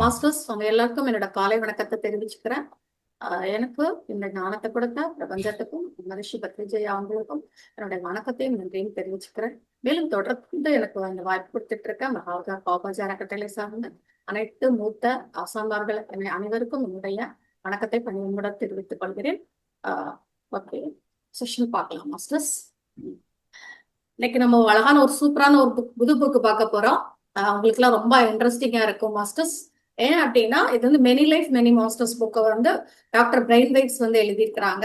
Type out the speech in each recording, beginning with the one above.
Masters உங்க எல்லாருக்கும் என்னோட காலை வணக்கத்தை தெரிவிச்சுக்கிறேன். எனக்கு இந்த ஞானத்தை கொடுத்த பிரபஞ்சத்துக்கும் மகரிஷி பத்ரிஜயா அவங்களுக்கும் என்னுடைய வணக்கத்தையும் நன்றியும் தெரிவிச்சுக்கிறேன். மேலும் தொடர்ந்து எனக்கு அந்த வாய்ப்பு கொடுத்துட்டு இருக்க மகாவதா பாபாஜி அறக்கட்டளை சார்ந்த அனைத்து மூத்த ஆசான்மார்கள் அனைவருக்கும் என்னுடைய வணக்கத்தை பணியுடன் தெரிவித்துக் கொள்கிறேன். ஓகே, செஷன் பார்க்கலாம் மாஸ்டர்ஸ். இன்னைக்கு நம்ம அழகான ஒரு சூப்பரான ஒரு புது புக்கு பார்க்க போறோம். உங்களுக்கு எல்லாம் ரொம்ப இன்ட்ரெஸ்டிங்கா இருக்கும் மாஸ்டர்ஸ். ஏன் அப்படின்னா இது வந்து மெனி லைஃப் மெனி மாஸ்டர்ஸ் புக்கை வந்து டாக்டர் பிரைன் வைட்ஸ் வந்து எழுதியிருக்கிறாங்க.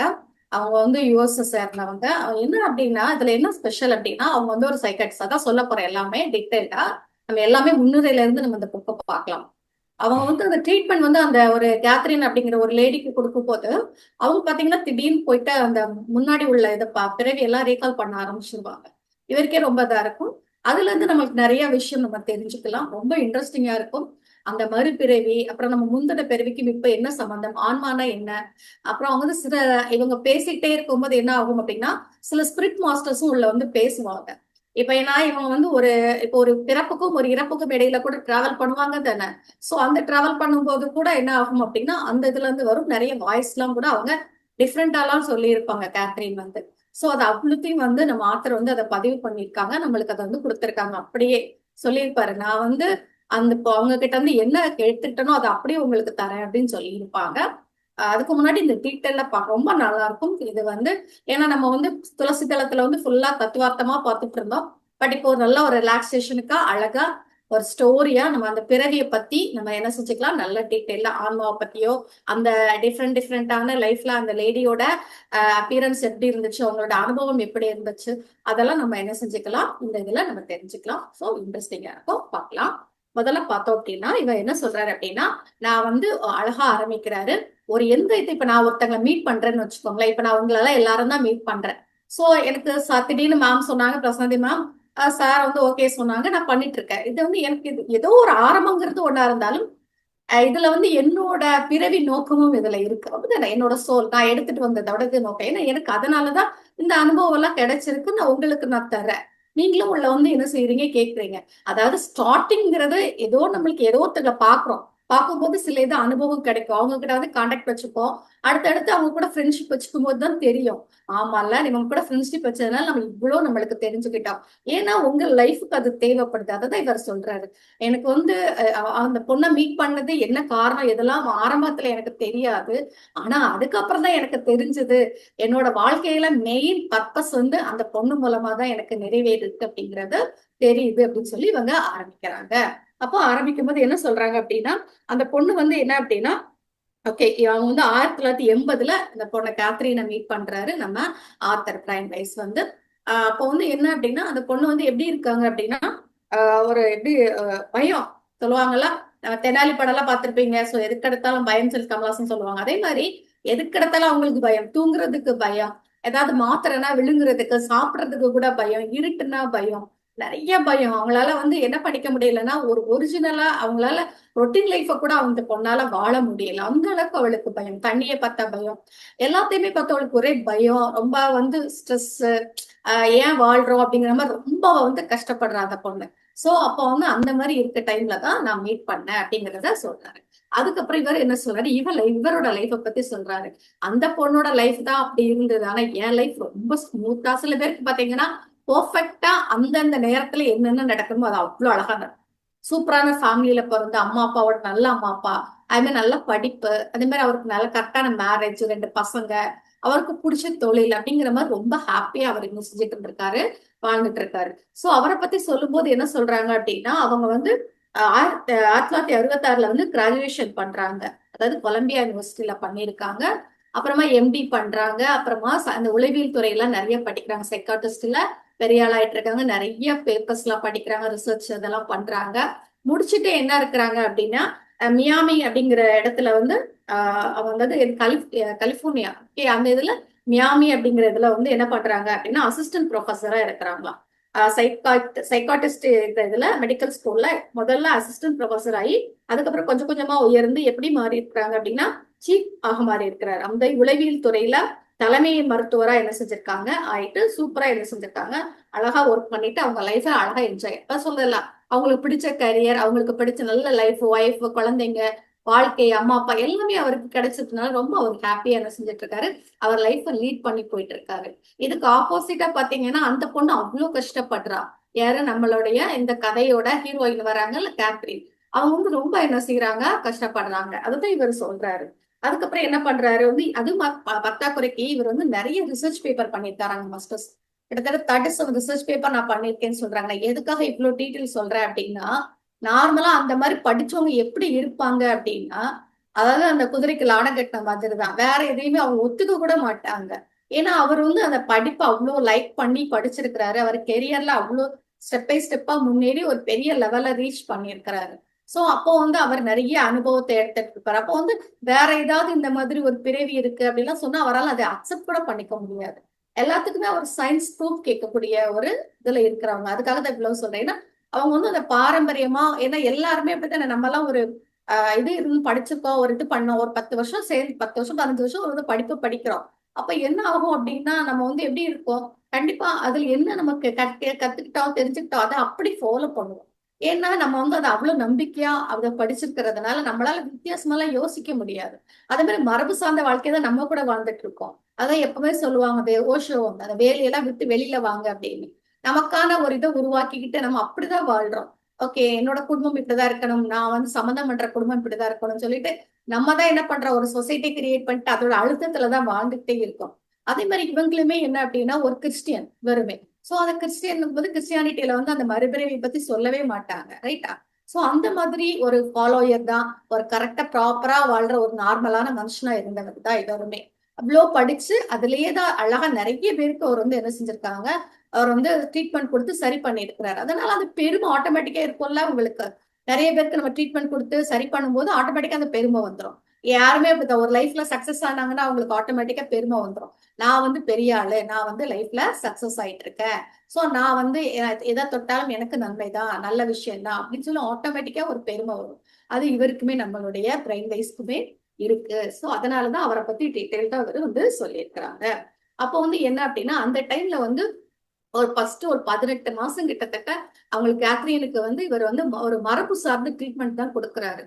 அவங்க வந்து யுஎஸ் சேர்ந்தவங்க. என்ன அப்படின்னா இதுல என்ன ஸ்பெஷல் அப்படின்னா அவங்க வந்து ஒரு சைக்காட்ரிஸ்டா தான் சொல்ல போற எல்லாமே டீட்டெயில்டா. நம்ம எல்லாமே முன்னுரையில இருந்து நம்ம இந்த புக்கை பார்க்கலாம். அவங்க வந்து அந்த ட்ரீட்மெண்ட் வந்து அந்த ஒரு கேத்ரின் அப்படிங்கிற ஒரு லேடிக்கு கொடுக்கும் போது அவங்க பாத்தீங்கன்னா திடீர்னு போயிட்டு அந்த முன்னாடி உள்ள இதை பிறவி எல்லாம் ரீகால் பண்ண ஆரம்பிச்சிருவாங்க. இவருக்கே ரொம்ப இதா இருக்கும். அதுல இருந்து நம்மளுக்கு நிறைய விஷயம் நம்ம தெரிஞ்சுக்கலாம். ரொம்ப இன்ட்ரெஸ்டிங்கா இருக்கும். அந்த மறுபிறவி, அப்புறம் நம்ம முந்தின பிறவிக்கும் இப்ப என்ன சம்பந்தம், ஆன்மானா என்ன, அப்புறம் அவங்க வந்து இவங்க பேசிக்கிட்டே இருக்கும்போது என்ன ஆகும் அப்படின்னா சில ஸ்பிரிட் மாஸ்டர்ஸும் உள்ள வந்து பேசுவாங்க. இப்ப ஏன்னா இவங்க வந்து இப்போ ஒரு பிறப்புக்கும் ஒரு இறப்புக்கும் இடையில கூட டிராவல் பண்ணுவாங்க தானே. சோ அந்த டிராவல் பண்ணும்போது கூட என்ன ஆகும் அப்படின்னா அந்த இதுல இருந்து வரும் நிறைய வாய்ஸ் எல்லாம் கூட அவங்க டிஃப்ரெண்டாலாம் சொல்லி இருப்பாங்க கேத்ரின் வந்து. சோ அது அவ்வளோத்தையும் வந்து நம்ம ஆத்தர் வந்து அதை பதிவு பண்ணியிருக்காங்க, நம்மளுக்கு அதை வந்து கொடுத்துருக்காங்க. அப்படியே சொல்லியிருப்பாரு, நான் வந்து அந்த அவங்க கிட்ட இருந்து என்ன எடுத்துட்டனோ அதை அப்படியே உங்களுக்கு தரேன் அப்படின்னு சொல்லியிருப்பாங்க. அதுக்கு முன்னாடி இந்த டீட்டெயில ரொம்ப நல்லா இருக்கும் இது வந்து. ஏன்னா நம்ம வந்து துளசி தளத்துல வந்து ஃபுல்லா தத்துவார்த்தமா பார்த்துட்டு இருந்தோம். பட் இப்போ ஒரு நல்ல ஒரு ரிலாக்ஸேஷனுக்கா அழகா ஒரு ஸ்டோரியா நம்ம அந்த பிறவியை பத்தி நம்ம என்ன செஞ்சுக்கலாம், நல்ல டீட்டெயில ஆன்மாவை பத்தியோ அந்த டிஃப்ரெண்டான லைஃப்ல அந்த லேடியோட அப்பியரன்ஸ் எப்படி இருந்துச்சு, அவங்களோட அனுபவம் எப்படி இருந்துச்சு, அதெல்லாம் நம்ம என்ன செஞ்சுக்கலாம், இந்த இதுல நம்ம தெரிஞ்சுக்கலாம். ஸோ இன்ட்ரெஸ்டிங்கா இருக்கும், பார்க்கலாம். முதல்ல பார்த்தோம் அப்படின்னா இவ என்ன சொல்றாரு அப்படின்னா, நான் வந்து அழகா ஆரம்பிக்கிறாரு. ஒரு எந்த இது இப்ப நான் ஒருத்தங்களை மீட் பண்றேன்னு வச்சுக்கோங்களேன். இப்ப நான் உங்களெல்லாம் எல்லாரும் தான் மீட் பண்றேன். சோ எனக்கு திடீர்னு மேம் சொன்னாங்க, பிரசாந்தி மேம் சார் வந்து ஓகே சொன்னாங்க, நான் பண்ணிட்டு இருக்கேன். இது வந்து எனக்கு இது ஏதோ ஒரு ஆரம்பங்கிறது ஒண்ணா இருந்தாலும் இதுல வந்து என்னோட பிறவி நோக்கமும் இதுல இருக்கு. அப்படிதானே என்னோட சோல் நான் எடுத்துட்டு வந்ததோட இது நோக்கம். ஏன்னா எனக்கு அதனாலதான் இந்த அனுபவம் எல்லாம் கிடைச்சிருக்கு. நான் உங்களுக்கு நான் தரேன். நீங்களும் உள்ள வந்து என்ன செய்யறீங்க கேக்குறீங்க. அதாவது ஸ்டார்டிங்கிறது ஏதோ நம்மளுக்கு ஏதோ ஒருத்தங்க பாக்குறோம். பார்க்கும்போது சில இது அனுபவம் கிடைக்கும். அவங்க கிட்ட வந்து கான்டாக்ட் வச்சுப்போம். அடுத்தடுத்து அவங்க கூட ஃப்ரெண்ட்ஷிப் வச்சுக்கும் போது தான் தெரியும், ஆமால இவங்க கூட ஃப்ரெண்ட்ஷிப் வச்சதுனால நம்ம இவ்வளவு நம்மளுக்கு தெரிஞ்சுக்கிட்டோம். ஏன்னா உங்க லைஃபுக்கு அது தேவைப்படுது. அததான் இவர் சொல்றாரு. எனக்கு வந்து அந்த பொண்ணை மீட் பண்ணது என்ன காரணம் இதெல்லாம் ஆரம்பத்துல எனக்கு தெரியாது. ஆனா அதுக்கப்புறம் தான் எனக்கு தெரிஞ்சது, என்னோட வாழ்க்கையில மெயின் பர்பஸ் வந்து அந்த பொண்ணு மூலமா தான் எனக்கு நிறைவேறிருக்கு அப்படிங்கறது தெரியுது அப்படின்னு சொல்லி இவங்க ஆரம்பிக்கிறாங்க. அப்போ ஆரம்பிக்கும் போது என்ன சொல்றாங்க அப்படின்னா, அந்த பொண்ணு வந்து என்ன அப்படின்னா, ஓகே அவங்க வந்து 1980 இந்த பொண்ணை கேத்ரீனை மீட் பண்றாரு நம்ம ஆத்தர் பிரைன் வைஸ் வந்து. அப்போ வந்து என்ன அப்படின்னா அந்த பொண்ணு வந்து எப்படி இருக்காங்க அப்படின்னா ஒரு எப்படி பயம் சொல்லுவாங்கல்ல, தெனாலி படம் எல்லாம் பார்த்திருப்பீங்க. சோ எதுக்கு எடுத்தாலும் பயம் சொல்லி கமலாசன் சொல்லுவாங்க. அதே மாதிரி எதுக்கு எடுத்தாலும் அவங்களுக்கு பயம், தூங்குறதுக்கு பயம், ஏதாவது மாத்திரைனா விழுங்குறதுக்கு, சாப்பிடறதுக்கு கூட பயம், இருட்டுனா பயம், நிறைய பயம். அவங்களால வந்து என்ன படிக்க முடியலன்னா ஒரு ஒரிஜினலா அவங்களால ரொட்டீன் லைஃப கூட அவங்க பொண்ணால வாழ முடியல. அந்த அளவுக்கு அவளுக்கு பயம், தண்ணியை பார்த்தா பயம், எல்லாத்தையுமே பார்த்து அவளுக்கு ஒரே பயம். ரொம்ப வந்து ஸ்ட்ரெஸ், ஏன் வாழ்றோம் அப்படிங்கிற மாதிரி ரொம்ப வந்து கஷ்டப்படுறா அந்த பொண்ணு. சோ அப்போ வந்து அந்த மாதிரி இருக்க டைம்ல தான் நான் மீட் பண்ணேன் அப்படிங்கிறத சொல்றாரு. அதுக்கப்புறம் இவர் என்ன சொல்றாரு, இவரோட லைஃப பத்தி சொல்றாரு. அந்த பொண்ணோட லைஃப் தான் அப்படி இருந்தது, ஆனா என் லைஃப் ரொம்ப ஸ்மூத்தா. சில பேருக்கு பாத்தீங்கன்னா பெர்ஃபெக்டா அந்தந்த நேரத்துல என்னென்ன நடக்கணுமோ அது அவ்வளவு அழகா நடக்கும். சூப்பரான ஃபேமிலியில பிறந்த அம்மா அப்பாவோட நல்ல அம்மா அப்பா, அது மாதிரி நல்ல படிப்பு, அதே மாதிரி அவருக்கு நல்ல கரெக்டான மேரேஜ், 2 பசங்க, அவருக்கு பிடிச்ச தொழில் அப்படிங்கிற மாதிரி ரொம்ப ஹாப்பியா அவர் இன்னும் செஞ்சுட்டு இருந்திருக்காரு, வாழ்ந்துட்டு இருக்காரு. சோ அவரை பத்தி சொல்லும் போது என்ன சொல்றாங்க அப்படின்னா, அவங்க வந்து 1966 வந்து கிராஜுவேஷன் பண்றாங்க. அதாவது கொலம்பியா யூனிவர்சிட்டியில பண்ணியிருக்காங்க. அப்புறமா எம்டி பண்றாங்க. அப்புறமா அந்த உளவியல் துறையில நிறைய படிக்கிறாங்க. சைக்காட்டிஸ்ட்ல பெரிய ஆளாயிட்டு இருக்காங்க. நிறைய பேப்பர்ஸ் எல்லாம் படிக்கிறாங்க, ரிசர்ச் இதெல்லாம் பண்றாங்க. முடிச்சுட்டு என்ன இருக்கிறாங்க அப்படின்னா மியாமி அப்படிங்கிற இடத்துல வந்து அவங்க வந்து கலிபோர்னியா அந்த இதுல மியாமி அப்படிங்கிற இதுல வந்து என்ன பண்றாங்க அப்படின்னா அசிஸ்டன்ட் ப்ரொஃபஸரா இருக்கிறாங்களாம். சைக்காட்டிஸ்ட் இருக்கிற இதுல மெடிக்கல் ஸ்கூல்ல முதல்ல அசிஸ்டன்ட் ப்ரொஃபஸர் ஆகி அதுக்கப்புறம் கொஞ்சம் கொஞ்சமா உயர்ந்து எப்படி மாறி இருக்கிறாங்க அப்படின்னா சீஃப் ஆக மாறி இருக்கிறாரு. அந்த உளவியல் துறையில தலைமை மருத்துவரா என்ன செஞ்சிருக்காங்க ஆயிட்டு சூப்பரா என்ன செஞ்சிருக்காங்க, அழகா ஒர்க் பண்ணிட்டு அவங்க லைஃப அழகா என்ஜாய். சொல்றல அவங்களுக்கு பிடிச்ச கரியர், அவங்களுக்கு பிடிச்ச நல்ல லைஃப், ஒய்ஃப், குழந்தைங்க, வாழ்க்கை, அம்மா அப்பா எல்லாமே அவருக்கு கிடைச்சதுனால ரொம்ப அவர் ஹாப்பியா என்ன செஞ்சுட்டு இருக்காரு, அவர் லைஃப லீட் பண்ணி போயிட்டு இருக்காரு. இதுக்கு ஆப்போசிட்டா பாத்தீங்கன்னா அந்த பொண்ணு அவ்வளவு கஷ்டப்படுறா. யாரு, நம்மளுடைய இந்த கதையோட ஹீரோயின் வராங்கல்ல கேத்ரின், அவங்க வந்து ரொம்ப என்ன செய்யறாங்க, கஷ்டப்படுறாங்க. அதுதான் இவர் சொல்றாரு. அதுக்கப்புறம் என்ன பண்றாரு வந்து, அது பத்தாக்குறைக்கு இவர் வந்து நிறைய ரிசர்ச் பேப்பர் பண்ணியிருக்காராங்க மாஸ்டர்ஸ். கிட்டத்தட்ட 37 ரிசர்ச் பேப்பர் நான் பண்ணியிருக்கேன்னு சொல்றாங்க. நான் எதுக்காக இவ்வளவு டீட்டெயில் சொல்றேன் அப்படின்னா, நார்மலா அந்த மாதிரி படிச்சவங்க எப்படி இருப்பாங்க அப்படின்னா, அதாவது அந்த குதிரைக்கு லாடம் கட்டின மாதிரி தான். வேற எதையுமே அவங்க ஒத்துக்க கூட மாட்டாங்க. ஏன்னா அவர் வந்து அந்த படிப்பை அவ்வளோ லைக் பண்ணி படிச்சிருக்கிறாரு. அவர் கெரியர்ல அவ்வளோ ஸ்டெப் பை ஸ்டெப்பா முன்னேறி ஒரு பெரிய லெவல்ல ரீச் பண்ணியிருக்கிறாரு. சோ அப்போ வந்து அவர் நிறைய அனுபவத்தை எடுத்துட்டு இருப்பாரு. அப்போ வந்து வேற ஏதாவது இந்த மாதிரி ஒரு பிறவி இருக்கு அப்படின்லாம் சொன்னா அவரால் அதை அக்செப்ட் கூட பண்ணிக்க முடியாது. எல்லாத்துக்குமே ஒரு சயின்ஸ் ப்ரூஃப் கேட்கக்கூடிய ஒரு இதுல இருக்கிறவங்க. அதுக்காக தான் இவ்வளவு சொல்றேன். ஏன்னா அவங்க வந்து அந்த பாரம்பரியமா, ஏன்னா எல்லாருமே அப்படித்தானே, நம்ம எல்லாம் ஒரு இது இருந்து படிச்சிருக்கோம், ஒரு இது பண்ணோம், ஒரு 10 வருஷம் சேர்ந்து 10 வருஷம் 15 வருஷம் ஒரு படிப்பு படிக்கிறோம். அப்ப என்ன ஆகும் அப்படின்னா நம்ம வந்து எப்படி இருக்கோம், கண்டிப்பா அதுல என்ன நமக்கு கத்துக்கிட்டோம் தெரிஞ்சுக்கிட்டோம் அதை அப்படி ஃபாலோ பண்ணுவோம். ஏன்னா நம்ம வந்து அதை அவ்வளவு நம்பிக்கையா அதை படிச்சிருக்கிறதுனால நம்மளால வித்தியாசமெல்லாம் யோசிக்க முடியாது. அதே மாதிரி மரபு சார்ந்த வாழ்க்கையை தான் நம்ம கூட வாழ்ந்துட்டு இருக்கோம். அதான் எப்பவுமே சொல்லுவாங்க, ஓஷோ வந்து அந்த வேலையெல்லாம் விட்டு வெளியில வாங்க அப்படின்னு. நமக்கான ஒரு இதை உருவாக்கிக்கிட்டு நம்ம அப்படிதான் வாழ்றோம். ஓகே, என்னோட குடும்பம் இப்படிதான் இருக்கணும், நான் வந்து சம்மந்தம் பண்ற குடும்பம் இப்படிதான் இருக்கணும்னு சொல்லிட்டு நம்ம தான் என்ன பண்றோம், ஒரு சொசைட்டி கிரியேட் பண்ணிட்டு அதோட அழுத்தத்துலதான் வாழ்ந்துகிட்டே இருக்கோம். அதே மாதிரி இவங்களுமே என்ன அப்படின்னா ஒரு கிறிஸ்டியன் வெறுமே. சோ அந்த கிறிஸ்டியன் போது கிறிஸ்டியானிட்டியில வந்து அந்த மறுபிறவி பத்தி சொல்லவே மாட்டாங்க, ரைட்டா? சோ அந்த மாதிரி ஒரு ஃபாலோயர் தான், ஒரு கரெக்டா ப்ராப்பரா வாழ்ற ஒரு நார்மலான மனுஷனா இருந்தவர் தான் இவருமே. அவ்வளோ படிச்சு அதுலயே தான் அழகா நிறைய பேருக்கு அவர் வந்து என்ன செஞ்சிருக்காங்க, அவர் வந்து ட்ரீட்மெண்ட் கொடுத்து சரி பண்ணியிருக்கிறாரு. அதனால அந்த பெருமை ஆட்டோமேட்டிக்கா இருக்கும்ல உங்களுக்கு. நிறைய பேருக்கு நம்ம ட்ரீட்மெண்ட் கொடுத்து சரி பண்ணும்போது ஆட்டோமேட்டிக்கா அந்த பெருமை வந்துடும். யாருமே அப்படித்தான், ஒரு லைஃப்ல சக்சஸ் ஆனாங்கன்னா அவங்களுக்கு ஆட்டோமேட்டிக்கா பெருமை வந்துடும். நான் வந்து பெரிய ஆளு, நான் வந்து லைஃப்ல சக்சஸ் ஆயிட்டு இருக்கேன், சோ நான் வந்து எதை தொட்டாலும் எனக்கு நன்மைதான், நல்ல விஷயம் தான் அப்படின்னு சொல்லி ஆட்டோமேட்டிக்கா ஒரு பெருமை வரும். அது இவருக்குமே நம்மளுடைய பிரைன் வைஸ்க்குமே இருக்கு. சோ அதனாலதான் அவரை பத்தி டீட்டெயில்டா அவர் வந்து சொல்லியிருக்கிறாங்க. அப்போ வந்து என்ன அப்படின்னா அந்த டைம்ல வந்து ஒரு ஃபர்ஸ்ட் ஒரு 18 மாசம் கிட்டத்தட்ட அவங்களுக்கு கேத்ரீனுக்கு வந்து இவர் வந்து ஒரு மரபு சார்ந்த ட்ரீட்மெண்ட் தான் கொடுக்குறாரு.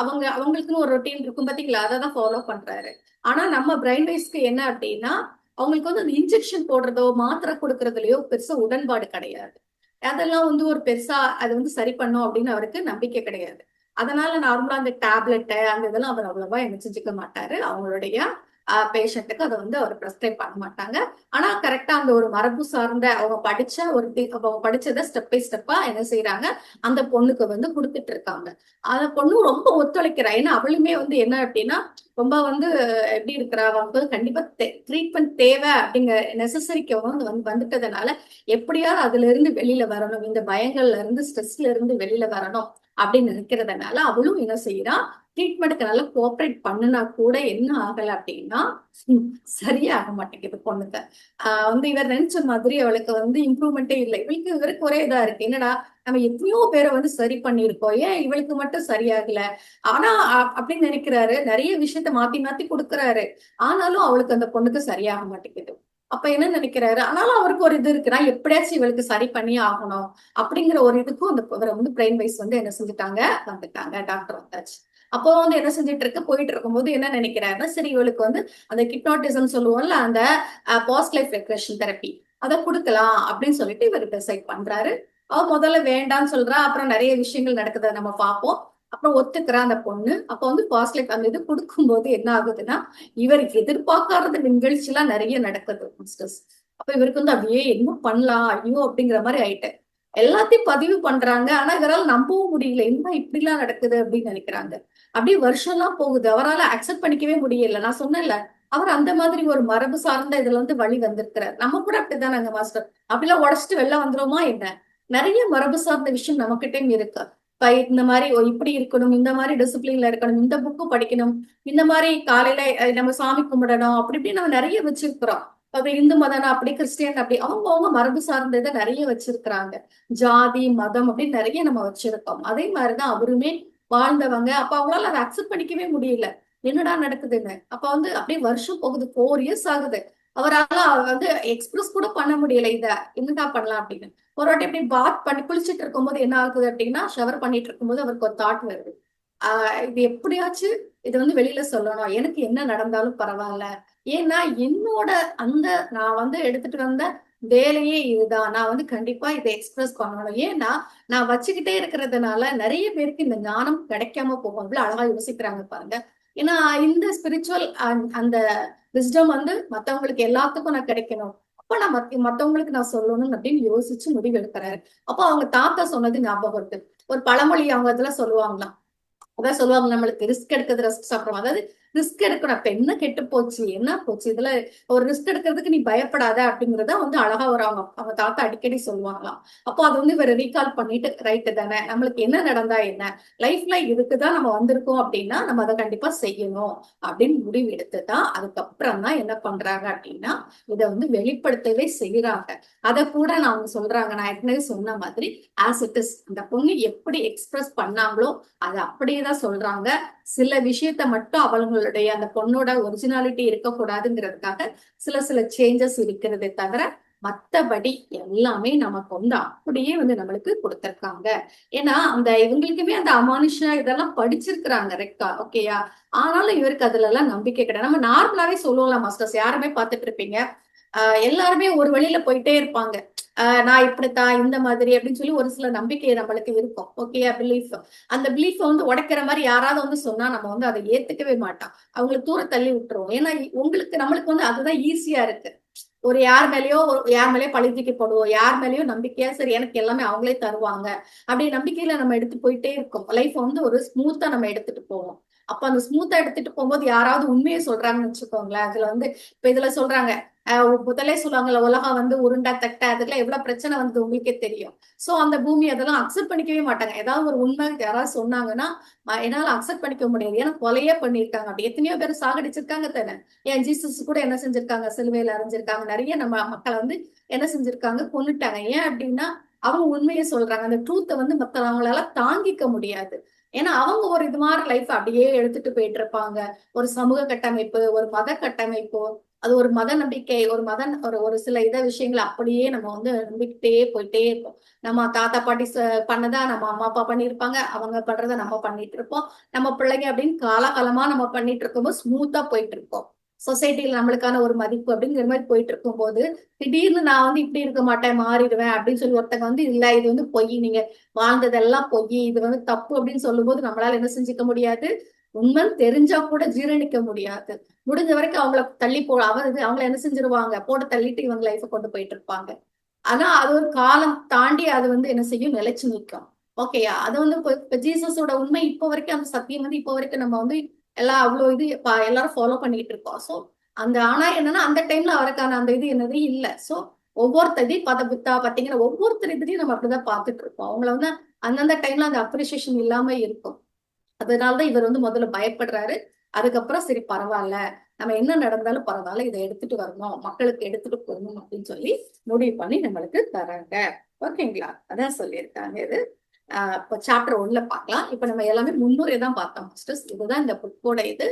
அவங்களுக்குன்னு ஒரு ரொட்டீன் இருக்கும் பாத்தீங்களா, அதை தான் ஃபாலோ பண்றாரு. ஆனா நம்ம பிரைன் வைஸ்க்கு என்ன அப்படின்னா அவங்களுக்கு வந்து அந்த இன்ஜெக்ஷன் போடுறதோ மாத்திரை கொடுக்கறதுலயோ பெருசா உடன்பாடு கிடையாது. அதெல்லாம் வந்து ஒரு பெருசா அது வந்து சரி பண்ணும் அப்படின்னு அவருக்கு நம்பிக்கை கிடையாது. அதனால நார்மலா அந்த டேப்லெட் அந்த இதெல்லாம் அவர் அவ்வளவா என்ன செஞ்சுக்க மாட்டாரு. அவங்களுடைய பேஷண்ட்டுக்கு அதை வந்து அவர் ப்ரெஸ்கிரைப் பண்ண மாட்டாங்க. ஆனா கரெக்டா அந்த ஒரு மரபு சார்ந்த அவங்க படிச்ச ஒரு அவங்க படிச்சதை ஸ்டெப் பை ஸ்டெப்பா என்ன செய்யறாங்க, அந்த பொண்ணுக்கு வந்து கொடுத்துட்டு இருக்காங்க. அந்த பொண்ணு ரொம்ப ஒத்துழைக்கிறா. ஏன்னா அவளுமே வந்து என்ன அப்படின்னா ரொம்ப வந்து எப்படி இருக்கிறா, வந்து கண்டிப்பா ட்ரீட்மெண்ட் தேவை அப்படிங்கிற நெசசரிக்கு வந்து வந்துட்டதுனால எப்படியாவது அதுல இருந்து வெளியில வரணும், இந்த பயங்கள்ல இருந்து ஸ்ட்ரெஸ்ல இருந்து வெளியில வரணும் அப்படின்னு நினைக்கிறதுனால அவளும் என்ன செய்யறா, ட்ரீட்மெண்ட்டுக்கு நல்லா கோஆப்ரேட் பண்ணுனா கூட என்ன ஆகல அப்படின்னா சரியாக மாட்டேங்குது பொண்ணுக்கு. வந்து இவர் நினைச்ச மாதிரி அவளுக்கு வந்து இம்ப்ரூவ்மெண்டே இல்லை. இவருக்கு ஒரே இதா இருக்கு, என்னடா நம்ம எத்தனையோ பேரை வந்து சரி பண்ணிருக்கோம், ஏன் இவளுக்கு மட்டும் சரியாகல. ஆனா அப்படின்னு நினைக்கிறாரு, நிறைய விஷயத்த மாத்தி மாத்தி கொடுக்குறாரு. ஆனாலும் அவளுக்கு அந்த பொண்ணுக்கு சரியாக மாட்டேங்குது. அப்ப என்ன நினைக்கிறாரு, ஆனாலும் அவருக்கு ஒரு இது இருக்கு, நான் எப்படியாச்சும் இவளுக்கு சரி பண்ணி ஆகணும் அப்படிங்கிற ஒரு இதுக்கும் அந்த இவரை வந்து பிரெயின் வைஸ் வந்து என்ன செஞ்சுட்டாங்க, வந்துட்டாங்க, டாக்டர் வந்தாச்சு. அப்போ வந்து என்ன செஞ்சுட்டு இருக்கு, போயிட்டு இருக்கும்போது என்ன நினைக்கிறாருன்னா, சரி இவளுக்கு வந்து அந்த கிப்னாட்டிசம் சொல்லுவோம்ல, அந்த பாஸ்ட் லைஃப் ரெக்ரெஷன் தெரப்பி அதை கொடுக்கலாம் அப்படின்னு சொல்லிட்டு இவர் டிசைட் பண்றாரு. அவ முதல்ல வேண்டான்னு சொல்றா, அப்புறம் நிறைய விஷயங்கள் நடக்குதை நம்ம பார்ப்போம். அப்புறம் ஒத்துக்கிறா அந்த பொண்ணு. அப்ப வந்து பாஸ்ட் லைஃப் அந்த இது கொடுக்கும்போது என்ன ஆகுதுன்னா இவருக்கு எதிர்பார்க்காத நிகழ்ச்சி எல்லாம் நிறைய நடக்குது மாஸ்டர்ஸ். அப்ப இவருக்கு வந்து அப்படியே என்ன பண்ணலாம் ஐயோ அப்படிங்கிற மாதிரி ஆயிட்டு எல்லாத்தையும் பதிவு பண்றாங்க. ஆனா இவரால் நம்பவும் முடியல, என்ன இப்படி எல்லாம் நடக்குது அப்படின்னு நினைக்கிறாங்க. அப்படியே வருஷம் எல்லாம் போகுது, அவரால் அக்செப்ட் பண்ணிக்கவே முடியல. நான் சொன்னேன்ல, அவர் அந்த மாதிரி ஒரு மரபு சார்ந்த இதுல வந்து வழி வந்திருக்கிறார். நம்ம கூட அப்படித்தானாங்க மாஸ்டர், அப்படிலாம் உடச்சிட்டு வெளில வந்துருமா என்ன? நிறைய மரபு சார்ந்த விஷயம் நம்ம கிட்டயும் இருக்கு. இந்த மாதிரி இப்படி இருக்கணும், இந்த மாதிரி டிசிப்ளின்ல இருக்கணும், இந்த புக்கு படிக்கணும், இந்த மாதிரி காலையில நம்ம சாமி கும்பிடணும், அப்படி இப்படி நம்ம நிறைய வச்சிருக்கிறோம். அப்ப இந்து மதம் அப்படி, கிறிஸ்டியன் அப்படி, அவங்க மரபு சார்ந்த இதை நிறைய வச்சிருக்கிறாங்க. ஜாதி மதம் அப்படின்னு நிறைய நம்ம வச்சிருக்கோம். அதே மாதிரிதான் அவருமே வாழ்ந்தவங்க. அப்ப அவங்களால அதை அக்செப்ட் பண்ணிக்கவே முடியல, என்னடா நடக்குதுன்னு. அப்ப வந்து அப்படியே வருஷம் போகுது, 4 இயர்ஸ் ஆகுது. அவரால வந்து எக்ஸ்பிரஸ் கூட பண்ண முடியல இத என்னதான் பண்ணலாம் அப்படின்னு. ஒரு வாட்டி இப்படி பாத் பண்ணி குளிச்சுட்டு இருக்கும்போது என்ன ஆகுது அப்படின்னா, ஷவர் பண்ணிட்டு இருக்கும்போது அவருக்கு ஒரு தாட் வருது. இது எப்படியாச்சும் இது வந்து வெளியில சொல்லணும். எனக்கு என்ன நடந்தாலும் பரவாயில்ல. ஏன்னா என்னோட அந்த நான் வந்து எடுத்துட்டு வந்த வேலையே இதுதான். நான் வந்து கண்டிப்பா இதை எக்ஸ்பிரஸ் பண்ணணும். ஏன்னா நான் வச்சுக்கிட்டே இருக்கிறதுனால நிறைய பேருக்கு இந்த ஞானம் கிடைக்காம போகும். இவ்வளவு அழகா யோசிக்கிறாங்க பாருங்க. ஏன்னா இந்த ஸ்பிரிச்சுவல் அந்த விஸ்டம் வந்து மத்தவங்களுக்கு எல்லாத்துக்கும் நான் கிடைக்கணும். அப்ப நான் மத்தவங்களுக்கு நான் சொல்லணும் அப்படின்னு யோசிச்சு முடிவு எடுக்கிறாரு. அப்ப அவங்க தாத்தா சொன்னது ஞாபகம் வருது. ஒரு பழமொழி அவங்க இதுல சொல்லுவாங்களாம். அதான் சொல்லுவாங்க, நம்மளுக்கு ரிஸ்க் எடுக்கிறது ரஸ்க் சாப்பிடுறோம். அதாவது ரிஸ்க் எடுக்கணும். இப்ப என்ன கெட்டு போச்சு, என்ன போச்சு, இதுல ஒரு ரிஸ்க் எடுக்கிறதுக்கு நீ பயப்படாத அப்படிங்கறத வந்து அழகா ஒரு அவங்க அவங்க தாத்தா அடிக்கடி சொல்லுவாங்களாம். அப்போ அது வந்து இவர் ரீகால் பண்ணிட்டு ரைட்டு தானே, நம்மளுக்கு என்ன நடந்தா என்ன, லைஃப்ல இதுக்குதான் நம்ம வந்திருக்கோம் அப்படின்னா நம்ம அதை கண்டிப்பா செய்யணும் அப்படின்னு முடிவு எடுத்துதான் அதுக்கப்புறம் தான் என்ன பண்றாங்க அப்படின்னா இதை வந்து வெளிப்படுத்தவே செய்யறாங்க. அதை கூட அவங்க சொல்றாங்க, நான் ஏற்கனவே சொன்ன மாதிரி ஆஸ் இட் இஸ் அந்த பொண்ணு எப்படி எக்ஸ்பிரஸ் பண்ணாங்களோ அது அப்படியேதான் சொல்றாங்க. சில விஷயத்த மட்டும் அவங்களுடைய அந்த பொண்ணோட ஒரிஜினாலிட்டி இருக்கக்கூடாதுங்கிறதுக்காக சில சில சேஞ்சஸ் இருக்கிறதே தவிர மத்தபடி எல்லாமே நமக்கு வந்து அப்படியே வந்து நம்மளுக்கு கொடுத்திருக்காங்க. ஏன்னா அந்த இவங்களுக்குமே அந்த அமானுஷா இதெல்லாம் படிச்சிருக்கிறாங்க ரெக்கா, ஓகேயா. ஆனாலும் இவருக்கு அதுல எல்லாம் நம்பிக்கை கிடையாது. நம்ம நார்மலாவே சொல்லுவோம்ல மாஸ்டர்ஸ், யாருமே பார்த்துட்டு இருப்பீங்க, எல்லாருமே ஒரு வழியில போயிட்டே இருப்பாங்க. நான் இப்படித்தான் இந்த மாதிரி அப்படின்னு சொல்லி ஒரு சில நம்பிக்கை நம்மளுக்கு இருக்கும், ஓகேயா, பிலீஃப். அந்த பிலீஃப் வந்து உடைக்கிற மாதிரி யாராவது வந்து சொன்னா நம்ம வந்து அதை ஏத்துக்கவே மாட்டோம். அவங்களுக்கு தூர தள்ளி விட்டுருவோம். ஏன்னா உங்களுக்கு நம்மளுக்கு வந்து அதுதான் ஈஸியா இருக்கு. ஒரு யார் மேலேயோ பழி தூக்கி போடுவோம், யார் மேலேயோ நம்பிக்கையா சரி எனக்கு எல்லாமே அவங்களே தருவாங்க அப்படி நம்பிக்கையில நம்ம எடுத்து போயிட்டே இருக்கோம். லைஃப் வந்து ஒரு ஸ்மூத்தா நம்ம எடுத்துட்டு போவோம். அப்ப அந்த ஸ்மூத்தா எடுத்துட்டு போகும்போது யாராவது உண்மையை சொல்றாங்கன்னு வச்சுக்கோங்களேன், அதுல வந்து இப்ப இதுல சொல்றாங்க, முதலே சொல்லுவாங்கல்ல, உலகம் வந்து உருண்டா தட்ட, அதுக்கெல்லாம் எவ்வளவு பிரச்சனை வந்தது உங்களுக்கே தெரியும். சோ அந்த பூமி அதெல்லாம் அக்செப்ட் பண்ணிக்கவே மாட்டாங்க. ஏதாவது ஒரு உண்மை யாராவது சொன்னாங்கன்னா என்னால அக்செப்ட் பண்ணிக்க முடியாது. ஏன்னா கொலையே பண்ணிருக்காங்க, அப்படி எத்தனையோ பேர் சாகடிச்சிருக்காங்க தானே. ஏன் ஜீசஸ் கூட என்ன செஞ்சிருக்காங்க, சிலுவையில அரைஞ்சிருக்காங்க. நிறைய நம்ம மக்களை வந்து என்ன செஞ்சிருக்காங்க, கொன்னுட்டாங்க. ஏன் அப்படின்னா அவங்க உண்மையை சொல்றாங்க. அந்த ட்ரூத்தை வந்து மத்தவங்களால தாங்கிக்க முடியாது. ஏன்னா அவங்க ஒரு இது மாதிரி லைஃப் அப்படியே எடுத்துட்டு போயிட்டு இருப்பாங்க. ஒரு சமூக கட்டமைப்பு, ஒரு மத கட்டமைப்பு, அது ஒரு மத நம்பிக்கை, ஒரு மத ஒரு சில விஷயங்களை அப்படியே நம்ம வந்து நம்பிக்கிட்டே போயிட்டே இருப்போம். நம்ம தாத்தா பாட்டி பண்ணதா நம்ம அம்மா அப்பா பண்ணியிருப்பாங்க, அவங்க பண்றத நம்ம பண்ணிட்டு இருப்போம். நம்ம பிள்ளைங்க அப்படின்னு காலகாலமா நம்ம பண்ணிட்டு இருக்கும்போது ஸ்மூத்தா போயிட்டு இருக்கோம். சொசைட்டில நம்மளுக்கான ஒரு மதிப்பு அப்படிங்கிற மாதிரி போயிட்டு இருக்கும்போது திடீர்னு நான் வந்து இப்படி இருக்க மாட்டேன், மாறிடுவேன் அப்படின்னு சொல்லி ஒருத்தங்க வந்து இல்ல இது வந்து பொய், நீங்க வாழ்ந்ததெல்லாம் பொய், இது வந்து தப்பு அப்படின்னு சொல்லும்போது நம்மளால என்ன செஞ்சுக்க முடியாது, உண்மைன்னு தெரிஞ்சா கூட ஜீரணிக்க முடியாது. முடிஞ்ச வரைக்கும் அவங்கள தள்ளி அவர் இது அவங்கள என்ன செஞ்சிருவாங்க, போட்டு தள்ளிட்டு இவங்க லைஃப கொண்டு போயிட்டு இருப்பாங்க. ஆனா அது ஒரு காலம் தாண்டி அது வந்து என்ன செய்யும், நிலைச்சு நிற்கும். ஓகேயா. அது வந்து இப்ப ஜீசஸோட உண்மை இப்ப வரைக்கும், அந்த சத்தியம் வந்து இப்ப வரைக்கும் நம்ம வந்து எல்லாம் அவ்வளவு இது எல்லாரும் ஃபாலோ பண்ணிட்டு இருக்கோம். சோ அந்த ஆனா என்னன்னா அந்த டைம்ல அவருக்கான அந்த இது என்னது இல்ல. சோ ஒவ்வொருத்தர் இதையும் பாத்தீங்கன்னா ஒவ்வொருத்தர் இதையும் நம்ம அப்படிதான் பார்த்துட்டு இருக்கோம். அவங்கள வந்து அந்தந்த டைம்ல அந்த அப்ரிசியேஷன் இல்லாம இருக்கும். அதனாலதான் இவர் வந்து முதல்ல பயப்படுறாரு. அதுக்கப்புறம் சரி பரவாயில்ல, நம்ம என்ன நடந்தாலும் பரவாயில்ல, இதை எடுத்துட்டு வரணும், மக்களுக்கு எடுத்துட்டு போகணும் அப்படின்னு சொல்லி முடிவு பண்ணி நம்மளுக்கு தராங்க. ஓகேங்களா, அதான் சொல்லியிருக்காங்க இது. இப்போ சாப்டர் 1ல பார்க்கலாம். இப்ப நம்ம எல்லாமே முன்னுரை தான் பார்த்தோம் மாஸ்டர்ஸ். இதுதான் இந்த புக்கோட இது.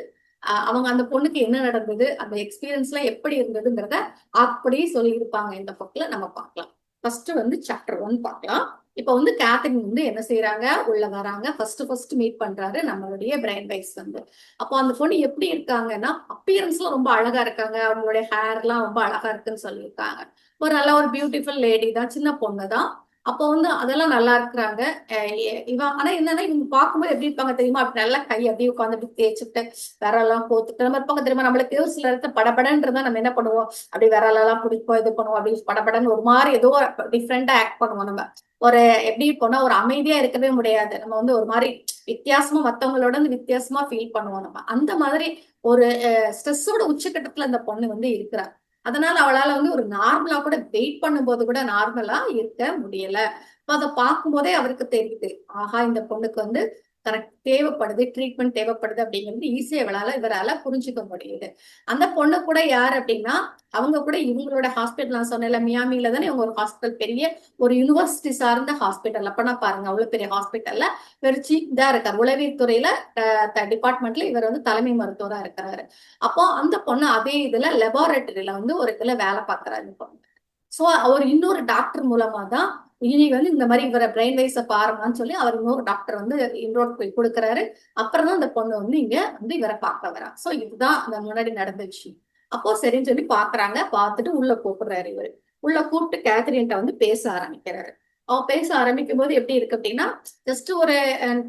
அவங்க அந்த பொண்ணுக்கு என்ன நடந்தது, அந்த எக்ஸ்பீரியன்ஸ்லாம் எப்படி இருந்ததுங்கிறத அப்படியே சொல்லியிருப்பாங்க இந்த புக்ல. நம்ம பார்க்கலாம். ஃபர்ஸ்ட் வந்து சாப்டர் 1 பார்க்கலாம். இப்ப வந்து கேத்தரின் வந்து என்ன செய்யறாங்க, உள்ள வராங்க. ஃபர்ஸ்ட் மீட் பண்றாரு நம்மளுடைய பிரைன் வைஸ் வந்து. அப்போ அந்த பொண்ணு எப்படி இருக்காங்கன்னா அப்பியரன்ஸ்லாம் ரொம்ப அழகா இருக்காங்க, அவங்களுடைய ஹேர் எல்லாம் ரொம்ப அழகா இருக்குன்னு சொல்லியிருக்காங்க. ஒரு நல்ல ஒரு பியூட்டிஃபுல் லேடி தான், சின்ன பொண்ணு தான். அப்போ வந்து அதெல்லாம் நல்லா இருக்கிறாங்க. இவன் ஆனா என்னன்னா இவங்க பார்க்கும்போது எப்படி இருப்பாங்க தெரியுமா, அப்படி நல்லா கை அப்படியே உட்காந்து அப்படி தேய்ச்சிட்டு விரலாம் கோத்துட்டு நம்ம இருப்பாங்க தெரியுமா. நம்மளுக்கு ஒரு சில இடத்துல படபடன்றதா நம்ம என்ன பண்ணுவோம், அப்படி விரலெல்லாம் பிடிப்போம், இது பண்ணுவோம், அப்படி படபடன்னு ஒரு மாதிரி ஏதோ டிஃப்ரெண்டா ஆக்ட் பண்ணுவோம் நம்ம. ஒரு எப்படி போனா ஒரு அமைதியா இருக்கவே முடியாது, நம்ம வந்து ஒரு மாதிரி வித்தியாசமா மத்தவங்களோட வந்து வித்தியாசமா ஃபீல் பண்ணுவோம் நம்ம. அந்த மாதிரி ஒரு ஸ்ட்ரெஸ்ஸோட உச்சக்கட்டத்துல அந்த பொண்ணு வந்து இருக்கிறா. அதனால அவளால வந்து ஒரு நார்மலா கூட வெயிட் பண்ணும்போது கூட நார்மலா இருக்க முடியல. அப்ப அதை பார்க்கும் போதே அவருக்கு தெரியுது, ஆஹா இந்த பொண்ணுக்கு வந்து தேவைப்படுது, ட்ரீட்மெண்ட் தேவைப்படுது அப்படிங்கிறது ஈஸியா இவரால புரிஞ்சுக்க முடியுது. அந்த பொண்ணு கூட யார் அப்படின்னா, அவங்க கூட இவங்களோட ஹாஸ்பிட்டல் நான் சொன்னேன்ல மியாமில தானே இவங்க ஒரு ஹாஸ்பிட்டல் பெரிய ஒரு யூனிவர்சிட்டி சார்ந்த ஹாஸ்பிட்டல். அப்பனா பாருங்க அவ்வளவு பெரிய ஹாஸ்பிட்டல்ல இவர் சீஃப் தான் இருக்காரு. உளவியல் துறையில டிபார்ட்மெண்ட்ல இவர் வந்து தலைமை மருத்துவரா இருக்கிறாரு. அப்போ அந்த பொண்ணு அதே இதுல லெபார்டரியில வந்து ஒரு இதுல வேலை பார்க்கறாரு இந்த பொண்ணு. சோ அவர் இன்னொரு டாக்டர் மூலமா தான் இனி வந்து இந்த மாதிரி இவரை பிரெயின் வைஸ பாருங்கன்னு சொல்லி அவர் இன்னொரு டாக்டர் வந்து இன்ரோட் போய் கொடுக்குறாரு. அப்புறம் தான் அந்த பொண்ணு வந்து இங்க வந்து இவரை பார்க்க வரா. சோ இதுதான் அந்த முன்னாடி நடந்த விஷயம். அப்போ சரின்னு சொல்லி பாக்குறாங்க. பார்த்துட்டு உள்ள கூப்பிடுறாரு இவரு. உள்ள கூப்பிட்டு கேத்ரின்ட்ட வந்து பேச ஆரம்பிக்கிறாரு. அவன் பேச ஆரம்பிக்கும் போது எப்படி இருக்கு அப்படின்னா, ஜஸ்ட் ஒரு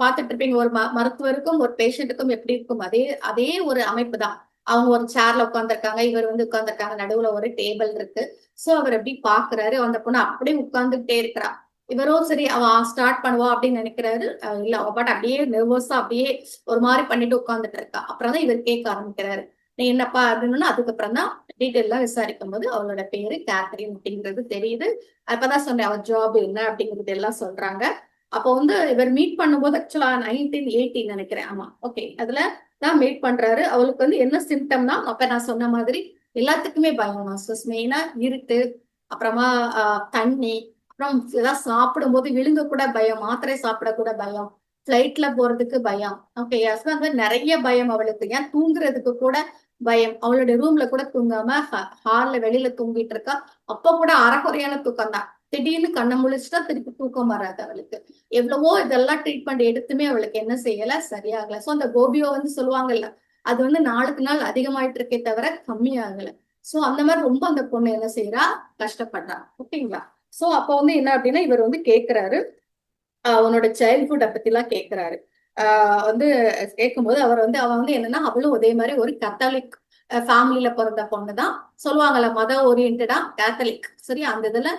பார்த்துட்டு இருப்பீங்க ஒரு மருத்துவருக்கும் ஒரு பேஷண்ட்டுக்கும் எப்படி இருக்கும் அதே அதே ஒரு அமைப்பு தான். அவங்க ஒரு சேர்ல உட்காந்துருக்காங்க, இவர் வந்து உட்காந்துருக்காங்க, நடுவுல ஒரு டேபிள் இருக்கு. சோ அவர் எப்படி பாக்குறாரு, அந்த பொண்ணு அப்படியே உட்கார்ந்துட்டே இருக்கிறா. இவரும் சரி அவன் ஸ்டார்ட் பண்ணுவா அப்படின்னு நினைக்கிறாரு. இல்ல அவ பாட்டு அப்படியே நர்வஸா அப்படியே ஒரு மாதிரி பண்ணிட்டு உட்கார்ந்துட்டு இருக்கா. அப்புறம் தான் இவர் கேட்க ஆரம்பிக்கிறாரு, நீ என்னப்பா அப்படின்னு. அதுக்கப்புறம் தான் டீட்டெயில் எல்லாம் விசாரிக்கும் போது அவளோட பேரு கேத்ரின் அப்படிங்கிறது தெரியுது. அப்பதான் சொன்னேன் அவர் ஜாப் என்ன அப்படிங்கிறது எல்லாம் சொல்றாங்க. அப்போ வந்து இவர் மீட் பண்ணும்போது ஆக்சுவலா 1980 நினைக்கிறேன். ஆமா ஓகே அதுல தான் மீட் பண்றாரு. அவளுக்கு வந்து என்ன சிம்டம்னா அப்ப நான் சொன்ன மாதிரி எல்லாத்துக்குமே பயம் மாஸ்டர்ஸ். மெயினா இருட்டு, அப்புறமா தண்ணி, அப்புறம் ஏதாவது சாப்பிடும் போது விழுங்க கூட பயம், மாத்திரை சாப்பிட கூட பயம், பிளைட்ல போறதுக்கு பயம். ஓகே ஹஸ்பண்ட் நிறைய பயம் அவளுக்கு. ஏன் தூங்குறதுக்கு கூட பயம். அவளுடைய ரூம்ல கூட தூங்காம ஹால்ல வெளியில தூங்கிட்டு இருக்கா. அப்ப கூட அரைக்குறையான தூக்கம் தான். திடீர்னு கண்ணை முழிச்சுட்டா திருப்பி தூக்கம் வராது அவளுக்கு. எவ்வளவோ இதெல்லாம் ட்ரீட்மெண்ட் எடுத்துமே அவளுக்கு என்ன செய்யல, சரியாகல. சோ அந்த கோபியோ வந்து சொல்லுவாங்கல்ல, அது வந்து நாளுக்கு நாள் அதிகமாயிட்டு இருக்கே தவிர கம்மியாகல. சோ அந்த மாதிரி ரொம்ப அந்த பொண்ணு என்ன செய்யறா, கஷ்டப்படுறா. ஓகேங்களா. சோ அப்ப வந்து என்ன அப்படின்னா இவர் வந்து கேக்குறாரு, அவனோட சைல்ட்ஹுட் பத்தி எல்லாம் கேக்குறாரு. வந்து கேட்கும்போது அவர் வந்து அவன் வந்து என்னன்னா அவளும் அதே மாதிரி ஒரு கத்தாலிக் ஃபேமிலியில பிறந்த பொண்ணுதான். சொல்லுவாங்கல்ல மத ஓரியன்டா கேத்தலிக். சரி அந்த இதுல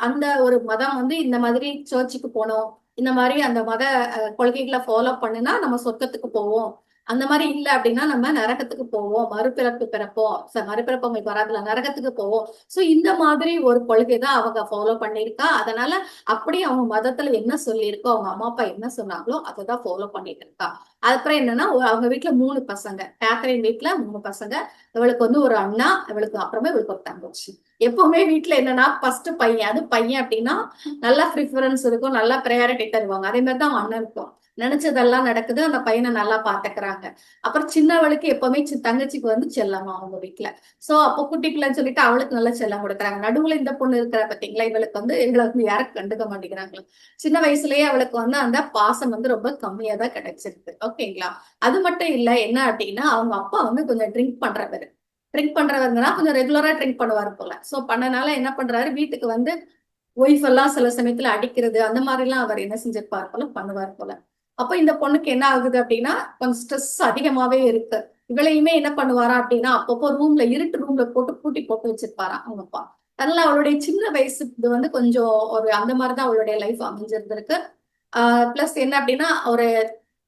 அந்த ஒரு மதம் வந்து இந்த மாதிரி சர்ச்சுக்கு போனோம், இந்த மாதிரி அந்த மத கொள்கைகளை ஃபாலோ பண்ணுனா நம்ம சொர்க்கத்துக்கு போவோம், அந்த மாதிரி இல்ல அப்படின்னா நம்ம நரகத்துக்கு போவோம், மறுபிறப்பு பிறப்போம், மறுபிறப்பு உங்களுக்கு வராதுல, நரகத்துக்கு போவோம். சோ இந்த மாதிரி ஒரு கொள்கை தான் அவங்க ஃபாலோ பண்ணிருக்கா. அதனால அப்படி அவங்க மதத்துல என்ன சொல்லியிருக்கோ, அவங்க அம்மா அப்பா என்ன சொன்னாங்களோ அதை ஃபாலோ பண்ணிட்டு இருக்கா. அதுக்கப்புறம் என்னன்னா அவங்க வீட்டுல 3 பசங்க. கேத்ரின் வீட்டுல 3 பசங்க. இவளுக்கு வந்து ஒரு அண்ணா, இவளுக்கு அப்புறமே இவளுக்கு ஒரு தங்கச்சி. எப்பவுமே வீட்டுல என்னன்னா ஃபர்ஸ்ட் பையன். அது பையன் அப்படின்னா நல்லா ப்ரிஃபரன்ஸ் இருக்கும், நல்லா ப்ரையாரிட்டி தருவாங்க. அதே மாதிரிதான் அவன் அண்ணன் இருக்கும். நினைச்சதெல்லாம் நடக்குது, அந்த பையனை நல்லா பாத்துக்கிறாங்க. அப்புறம் சின்னவளுக்கு எப்பவுமே தங்கச்சிக்கு வந்து செல்லமா அவங்க வீட்டுல. சோ அப்போ குட்டி பிள்ளைன்னு சொல்லிட்டு அவளுக்கு நல்லா செல்லம் கொடுக்குறாங்க. நடுவுல இந்த பொண்ணு இருக்கிற பாத்தீங்களா, இவளுக்கு வந்து எங்களை வந்து யாரும் கண்டுக்க மாட்டேங்கிறாங்களா. சின்ன வயசுலயே அவளுக்கு வந்து அந்த பாசம் வந்து ரொம்ப கம்மியா தான் கிடைச்சிருக்கு. ஓகேங்களா. அது மட்டும் இல்ல என்ன அப்படின்னா அவங்க அப்பா வந்து கொஞ்சம் ட்ரிங்க் பண்றவங்கன்னா கொஞ்சம் ரெகுலரா ட்ரிங்க் பண்ணுவாரு போல. சோ பண்ணனால என்ன பண்றாரு, வீட்டுக்கு வந்து ஒய்ஃப் எல்லாம் சில சமயத்துல அடிக்கிறது அந்த மாதிரி எல்லாம் அவர் என்ன செஞ்சிருப்பார் போல, பண்ணுவார் போல. அப்ப இந்த பொண்ணுக்கு என்ன ஆகுது அப்படின்னா கொஞ்சம் ஸ்ட்ரெஸ் அதிகமாவே இருக்கு. இவளையுமே என்ன பண்ணுவாரா அப்படின்னா அப்பப்போ ரூம்ல இருட்டு ரூம்ல போட்டு பூட்டி போட்டு வச்சிருப்பாராம் அவங்க அப்பா. அதனால அவளுடைய சின்ன வயசு இது வந்து கொஞ்சம் ஒரு அந்த மாதிரிதான் அவளுடைய லைஃப் அமைஞ்சிருந்திருக்கு. பிளஸ் என்ன அப்படின்னா ஒரு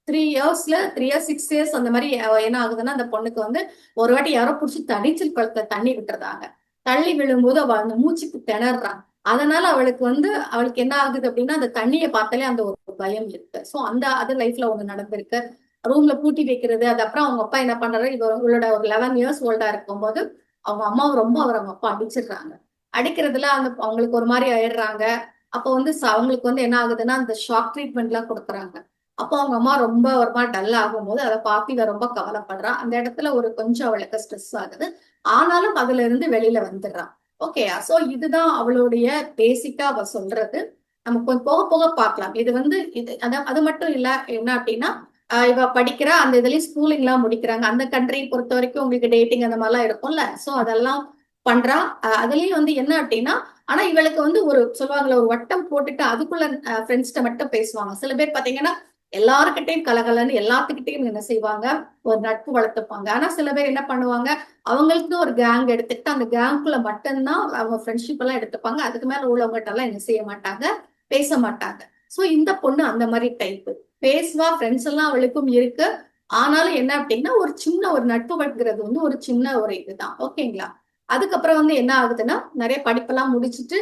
3 இயர்ஸ் 6 இயர்ஸ் அந்த மாதிரி என்ன ஆகுதுன்னா அந்த பொண்ணுக்கு வந்து ஒரு வாட்டி யாரோ புடிச்சு தடிச்சில் குளத்துல தண்ணி விட்டுறதாங்க. தள்ளி விழும்போது அவ அந்த மூச்சுக்கு திணறான். அதனால அவளுக்கு வந்து அவளுக்கு என்ன ஆகுது அப்படின்னா அந்த தண்ணியை பார்த்தாலே அந்த ஒரு பயம் இருக்கு. சோ அந்த அது லைஃப்ல ஒண்ணு நடந்திருக்கு. ரூம்ல பூட்டி வைக்கிறது. அது அப்புறம் அவங்க அப்பா என்ன பண்றாரு, இவளோட ஒரு 11 இயர்ஸ் ஓல்டா இருக்கும்போது அவங்க அம்மாவை ரொம்ப அவங்க அப்பா அடிச்சிடுறாங்க. அடிக்கிறதுல அந்த அவங்களுக்கு ஒரு மாதிரி ஆயிடுறாங்க. அப்போ வந்து அவங்களுக்கு வந்து என்ன ஆகுதுன்னா அந்த ஷாக் ட்ரீட்மெண்ட் எல்லாம் கொடுக்குறாங்க. அப்போ அவங்க அம்மா ரொம்ப ஒரு மாதிரி டல் ஆகும்போது அதை பார்த்து இவ ரொம்ப கவலைப்படுறான். அந்த இடத்துல ஒரு கொஞ்சம் அவளுக்கு ஸ்ட்ரெஸ் ஆகுது. ஆனாலும் அதுல இருந்து வெளியில வந்துடுறான். ஓகேயா. சோ இதுதான் அவளுடைய பேசிக்கா அவ சொல்றது. நம்ம கொஞ்சம் போக போக பார்க்கலாம். இது வந்து இது அது மட்டும் இல்ல என்ன அப்படின்னா இவ படிக்கிற அந்த இதுலயும் ஸ்கூலிங் எல்லாம் முடிக்கிறாங்க. அந்த கண்ட்ரியை பொறுத்த வரைக்கும் உங்களுக்கு டேட்டிங் அந்த மாதிரிலாம் இருக்கும்ல. சோ அதெல்லாம் பண்றா. அதுலயும் வந்து என்ன அப்படின்னா ஆனா இவளுக்கு வந்து ஒரு சொல்லுவாங்கல்ல ஒரு வட்டம் போட்டுட்டு அதுக்குள்ள ஃப்ரெண்ட்ஸ்கிட்ட மட்டும் பேசுவாங்க. சில பேர் பாத்தீங்கன்னா எல்லாருக்கிட்டையும் கலகலன்னு எல்லாத்துக்கிட்டையும் என்ன செய்வாங்க, ஒரு நட்பு வளர்த்துப்பாங்க. ஆனா சில பேர் என்ன பண்ணுவாங்க, அவங்களுக்கு ஒரு கேங் எடுத்துக்கிட்டு அந்த கேங்குள்ள மட்டும்தான் அவங்க ஃப்ரெண்ட்ஷிப் எல்லாம் எடுத்துப்பாங்க. அதுக்கு மேல உள்ளவங்ககிட்ட எல்லாம் என்ன செய்ய மாட்டாங்க, பேச மாட்டாங்க. சோ இந்த பொண்ணு அந்த மாதிரி டைப். பேசுவா, ஃப்ரெண்ட்ஸ் எல்லாம் அவளுக்கும் இருக்கு. ஆனாலும் என்ன அப்படின்னா ஒரு சின்ன ஒரு நட்பு வளர்க்கிறது வந்து ஒரு சின்ன ஒரு இதுதான். ஓகேங்களா. அதுக்கப்புறம் வந்து என்ன ஆகுதுன்னா நிறைய படிப்பெல்லாம் முடிச்சுட்டு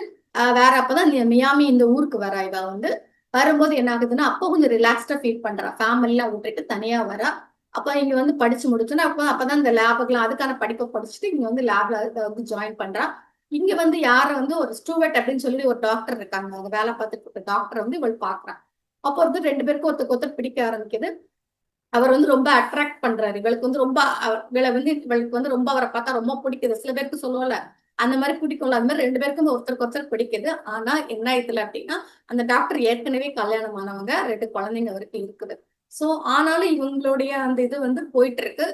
வேற அப்பதான் மியாமி இந்த ஊருக்கு வரா இவ வந்து. வரும்போது என்ன ஆகுதுன்னா, அப்போ கொஞ்சம் ரிலாக்ஸ்டா ஃபீல் பண்றா. ஃபேமிலிலாம் விட்டுட்டு தனியா வரா. அப்ப இங்க வந்து படிச்சு முடிச்சோனே, அப்பதான் இந்த லேபுக்குலாம் அதுக்கான படிப்ப படிச்சுட்டு இங்க வந்து லேப்ல வந்து ஜாயின் பண்றா. இங்க வந்து யார வந்து ஒரு ஸ்டூவர்ட் அப்படின்னு சொல்லி ஒரு டாக்டர் இருக்காங்க. அங்க வேலை பார்த்துட்டு இருக்க டாக்டர் வந்து இவள் பார்க்குறா. அப்போ வந்து 2 பேருக்கும் ஒருத்தருக்கு ஒருத்தர் பிடிக்க ஆரம்பிக்குது. அவர் வந்து ரொம்ப அட்ராக்ட் பண்றாரு. இவளுக்கு வந்து ரொம்ப இவளுக்கு வந்து ரொம்ப அவர பார்த்தா ரொம்ப பிடிக்குது. சில பேருக்கு சொல்லுவோம்ல, அந்த மாரி பிடிக்கும்ல. அது மாரி 2 பேருக்கும் ஒருத்தருக்கு ஒருத்தர் பிடிக்குது. ஆனா என்ன ஆயிடுதுல அப்டின்னா, அந்த டாக்டர் ஏற்கனவே கல்யாணம் ஆனவங்க. 2 குழந்தைங்க வரைக்கும் இருக்குது. சோ ஆனாலும் இவங்களுடைய அந்த இது வந்து போயிட்டு இருக்கு.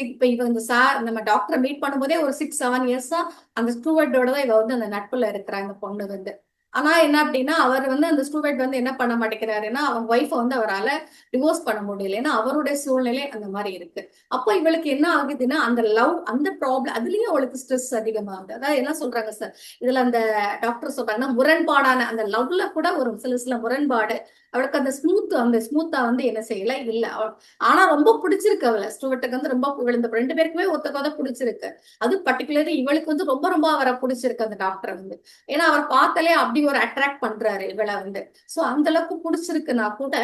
இப்ப இவ இந்த நம்ம டாக்டர மீட் பண்ணும்போதே ஒரு 6, 7 இயர்ஸா அந்த ஸ்டூவர்ட்டோட தான் இவ வந்து அந்த நட்புல இருக்கிறா இந்த பொண்ணு வந்து. ஆனா என்ன அப்டின்னா, அவர் வந்து அந்த ஸ்டூவர்ட் வந்து என்ன பண்ண மாட்டேங்கிறாருன்னா, அவங்க ஒய்ஃப வந்து அவரால டிவோர்ஸ் பண்ண முடியல. ஏன்னா அவருடைய சூழ்நிலை அந்த மாதிரி இருக்கு. அப்போ இவளுக்கு என்ன ஆகுதுன்னா அந்த அந்த ப்ராப்ளம் அதுலயும் அவளுக்கு ஸ்ட்ரெஸ் அதிகமாகுது. அதாவது என்ன சொல்றாங்க சார், இதுல அந்த டாக்டர் சொல்றாங்கன்னா முரண்பாடான அந்த லவ்ல கூட ஒரு சில சில முரண்பாடு. அவளுக்கு அந்த ஸ்மூத்தா வந்து என்ன செய்யல இல்ல. ஆனா ரொம்ப பிடிச்சிருக்கு அவளை. ஸ்டூவர்ட்டுக்கு வந்து ரொம்ப இவள் இந்த 2 பேருக்குமே ஒருத்தக்க பிடிச்சிருக்கு. அது பர்டிகுலர்லி இவளுக்கு வந்து ரொம்ப ரொம்ப அவரை பிடிச்சிருக்கு அந்த டாக்டரை வந்து. ஏன்னா அவர் பார்த்தாலே அப்படி ஒரு அட்ராக்ட் பண்றாரு இவளை வந்து. சோ அந்த அளவுக்கு பிடிச்சிருக்குன்னா கூட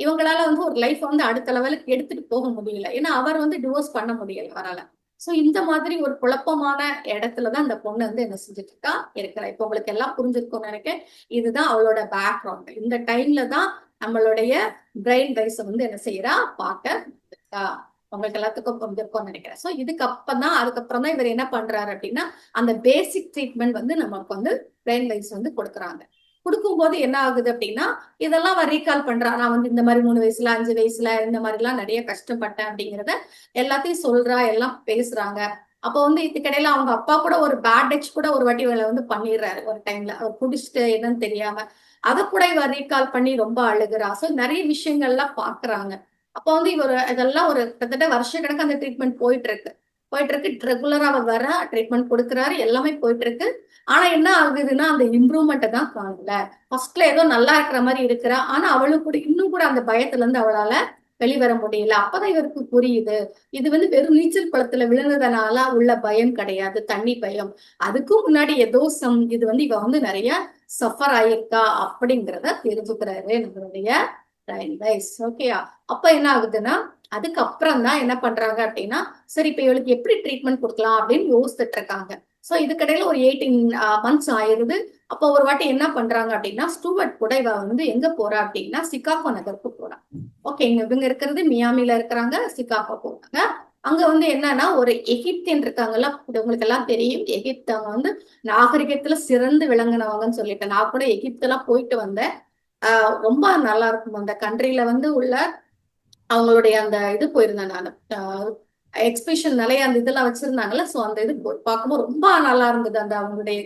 இவங்களால வந்து ஒரு லைஃப் வந்து அடுத்த லெவலுக்கு எடுத்துட்டு போக முடியல. ஏன்னா அவர் வந்து டிவோர்ஸ் பண்ண முடியல அவரால. சோ இந்த மாதிரி ஒரு குழப்பமான இடத்துலதான் இந்த பொண்ணு வந்து என்ன செஞ்சுட்டு இருக்கிறா. இப்ப உங்களுக்கு எல்லாம் புரிஞ்சிருக்கும்னு நினைக்கிறேன். இதுதான் அவளோட பேக்ரவுண்ட். இந்த டைம்ல தான் நம்மளுடைய பிரெயின் ரைஸ் வந்து என்ன செய்யறா பார்க்க இருக்கா. உங்களுக்கு எல்லாத்துக்கும் புரிஞ்சிருக்கும்னு நினைக்கிறேன். சோ அதுக்கப்புறம் தான் இவர் என்ன பண்றாரு அப்படின்னா, அந்த பேசிக் ட்ரீட்மெண்ட் வந்து நமக்கு வந்து பிரெயின் ரைஸ் வந்து கொடுக்குறாங்க. கொடுக்கும்போது என்ன ஆகுது அப்படின்னா, இதெல்லாம் அவ ரீகால் பண்றா. நான் வந்து இந்த மாதிரி 3 வயசுல 5 வயசுல இந்த மாதிரி எல்லாம் நிறைய கஷ்டப்பட்டேன் அப்படிங்கறத எல்லாத்தையும் சொல்றா, எல்லாம் பேசுறாங்க. அப்ப வந்து இதுக்கிடையில அவங்க அப்பா கூட ஒரு பேட் டச் கூட ஒரு வாட்டி இவளை வந்து பண்ணிடுறாரு ஒரு டைம்ல. அவர் குடிச்சிட்டு என்னன்னு தெரியாம அத கூட இவ ரீகால் பண்ணி ரொம்ப அழுகுறா. சோ நிறைய விஷயங்கள்லாம் பாக்குறாங்க. அப்ப வந்து இவர் இதெல்லாம் ஒரு கிட்டத்தட்ட வருஷ கணக்கு அந்த ட்ரீட்மெண்ட் போயிட்டு இருக்கு. ரெகுலரா அவ வர ட்ரீட்மெண்ட் கொடுக்குறாரு. எல்லாமே போயிட்டு இருக்கு. ஆனா என்ன ஆகுதுன்னா அந்த இம்ப்ரூவ்மெண்ட்டை தான் காணல. ஃபர்ஸ்ட்ல ஏதோ நல்லா இருக்கிற மாதிரி இருக்கிறா. ஆனா அவளும் கூட இன்னும் கூட அந்த பயத்துல இருந்து அவளால வெளிவர முடியல. அப்பதான் இவருக்கு புரியுது. இது வந்து வெறும் நீச்சல் குளத்துல விழுந்ததுனால உள்ள பயம் கிடையாது. தண்ணி பயம். அதுக்கும் முன்னாடி ஏதோ இது வந்து இவ வந்து நிறைய சஃபர் ஆயிருக்கா அப்படிங்கிறத தெரிஞ்சுக்கிறாரு நம்மளுடைய ஓகேயா. அப்ப என்ன ஆகுதுன்னா அதுக்கப்புறம் தான் என்ன பண்றாங்க அப்படின்னா, சரி இப்ப இவளுக்கு எப்படி ட்ரீட்மெண்ட் கொடுக்கலாம் அப்படின்னு யோசிச்சுட்டு இருக்காங்க. சோ இதுக்கடையில ஒரு 18 மந்த்ஸ் ஆயிருது. அப்போ ஒரு வாட்டி என்ன பண்றாங்க அப்படின்னா, ஸ்டூவர்ட் கூட இவ வந்து எங்க போறா அப்படின்னா சிகாகோ நகருக்கு போறா. ஓகே, இவங்க இருக்கிறது மியாமில இருக்கிறாங்க. சிகாகோ போறாங்க. அங்க வந்து என்னன்னா ஒரு எகிப்தியன் இருக்காங்கல்ல, உங்களுக்கு எல்லாம் தெரியும். எகிப்து அவங்க வந்து நாகரிகத்துல சிறந்து விளங்குனவங்கன்னு சொல்லிட்டு நான் கூட எகிப்து எல்லாம் போயிட்டு வந்தேன். ரொம்ப நல்லா இருக்கும் அந்த கண்ட்ரில வந்து உள்ள அவங்களுடைய அந்த இது போயிருந்தேன் நான். எக்ஸிபிஷன் நிறைய அந்த இதெல்லாம் வச்சிருந்தாங்கல்ல. சோ அந்த இது பார்க்கும்போது ரொம்ப நல்லா இருந்தது. அந்த அவங்களுடைய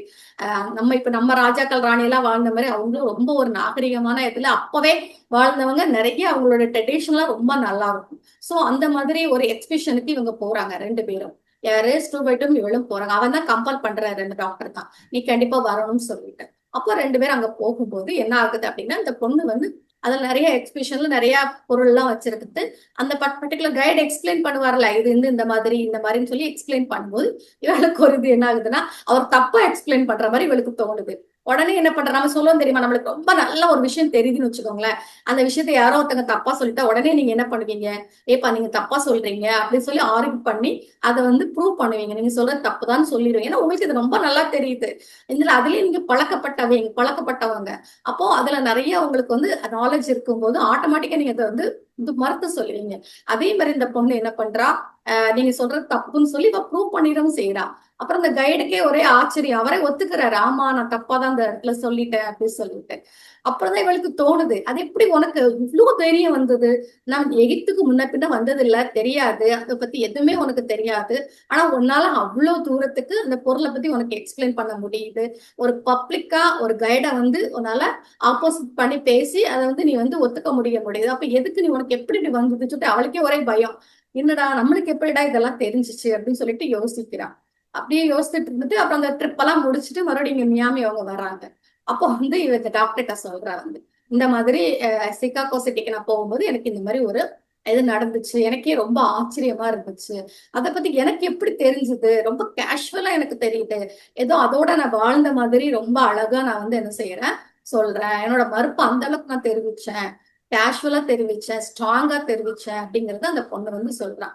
நம்ம ராஜாக்கள் ராணி எல்லாம் வாழ்ந்த மாதிரி அவங்களும் ரொம்ப ஒரு நாகரிகமான இதுல அப்பவே வாழ்ந்தவங்க. நிறைய அவங்களோட ட்ரெடிஷன்லாம் ரொம்ப நல்லா இருக்கும். சோ அந்த மாதிரி ஒரு எக்ஸிபிஷனுக்கு இவங்க போறாங்க 2 பேரும். யாரு ஸ்டூபைட்டும் இவளும் போறாங்க. அவன் தான் கம்பல் பண்றாரு அந்த டாக்டர் தான், நீ கண்டிப்பா வரணும்னு சொல்லிட்டு. அப்போ 2 பேரும் அங்க போகும்போது என்ன ஆகுது அப்படின்னா, இந்த பொண்ணு வந்து அதுல நிறைய எக்ஸிபிஷன்ல நிறைய பொருள் எல்லாம் வச்சிருக்குது. அந்த பர்டிகுலர் கைடு எக்ஸ்பிளைன் பண்ணுவார்ல, இது வந்து இந்த மாதிரின்னு சொல்லி எக்ஸ்பிளைன் பண்ணும்போது இவளுக்கு ஒரு இது என்ன ஆகுதுன்னா, அவர் தப்பா எக்ஸ்பிளைன் பண்ற மாதிரி இவளுக்கு தோணுது. உடனே என்ன பண்ற, நம்ம சொல்லுவோம் தெரியுமா, நம்மளுக்கு ரொம்ப நல்ல ஒரு விஷயம் தெரியுதுன்னு வச்சுக்கோங்களேன். அந்த விஷயத்த யாரோ ஒருத்தங்க தப்பா சொல்லிட்டா உடனே நீங்க என்ன பண்ணுவீங்க, ஏப்பா நீங்க தப்பா சொல்றீங்க அப்படின்னு சொல்லி ஆர்கியூ பண்ணி அதை வந்து ப்ரூவ் பண்ணுவீங்க. நீங்க சொல்றது தப்புதான் சொல்லிடுவீங்க. ஏன்னா உங்களுக்கு இது ரொம்ப நல்லா தெரியுது. இதுல அதுலயே நீங்க பழக்கப்பட்டவங்க. அப்போ அதுல நிறைய உங்களுக்கு வந்து நாலேஜ் இருக்கும்போது ஆட்டோமேட்டிக்கா நீங்க அதை வந்து இது மறுத்து சொல்லுவீங்க. அதே மாதிரி இந்த பொண்ணு என்ன பண்றா, நீங்க சொல்றது தப்புன்னு சொல்லி இவ ப்ரூவ் பண்ணிடவும் செய்யறா. அப்புறம் இந்த கைடுக்கே ஒரே ஆச்சரியம். அவரே ஒத்துக்கிறாரு, ஆமா நான் தப்பா தான் இந்த இடத்துல சொல்லிட்டேன் அப்படின்னு சொல்லிட்டு. அப்புறம்தான் இவளுக்கு தோணுது, அது எப்படி உனக்கு இவ்வளவு தைரியம் வந்தது? நான் எகிப்துக்கு முன்ன பின்ன வந்தது இல்ல, தெரியாது, அதை பத்தி எதுவுமே உனக்கு தெரியாது. ஆனா உன்னால அவ்வளவு தூரத்துக்கு அந்த பொருளை பத்தி உனக்கு எக்ஸ்பிளைன் பண்ண முடியுது. ஒரு பப்ளிக்கா ஒரு கைடை வந்து உன்னால ஆப்போசிட் பண்ணி பேசி அதை வந்து நீ வந்து ஒத்துக்க முடியுது. அப்ப எதுக்கு நீ உனக்கு எப்படி இப்படி வந்ததுன்னு சொல்லிட்டு அவளுக்கே ஒரே பயம். என்னடா நம்மளுக்கு எப்படிடா இதெல்லாம் தெரிஞ்சிச்சு அப்படின்னு சொல்லிட்டு யோசிக்கிறான். அப்படியே யோசிச்சுட்டு இருந்துட்டு அப்புறம் அந்த ட்ரிப் எல்லாம் முடிச்சுட்டு மறுபடியும் இங்க மியாமி அவங்க வர்றாங்க. அப்போ வந்து இவ இந்த டாக்டர்கிட்ட சொல்றா வந்து, இந்த மாதிரி சிகாகோ சிட்டிக்கு நான் போகும்போது எனக்கு இந்த மாதிரி ஒரு இது நடந்துச்சு. எனக்கே ரொம்ப ஆச்சரியமா இருந்துச்சு. அதை பத்தி எனக்கு எப்படி தெரிஞ்சது, ரொம்ப கேஷுவலா எனக்கு தெரியுது. ஏதோ அதோட நான் வாழ்ந்த மாதிரி ரொம்ப அழகா நான் வந்து என்ன செய்யறேன், சொல்றேன், என்னோட மறுப்பு அந்த அளவுக்கு நான் தெரிவிச்சேன், கேஷுவலா தெரிவிச்சேன், ஸ்ட்ராங்கா தெரிவிச்சேன் அப்படிங்கறத அந்த பொண்ணு வந்து சொல்றான்.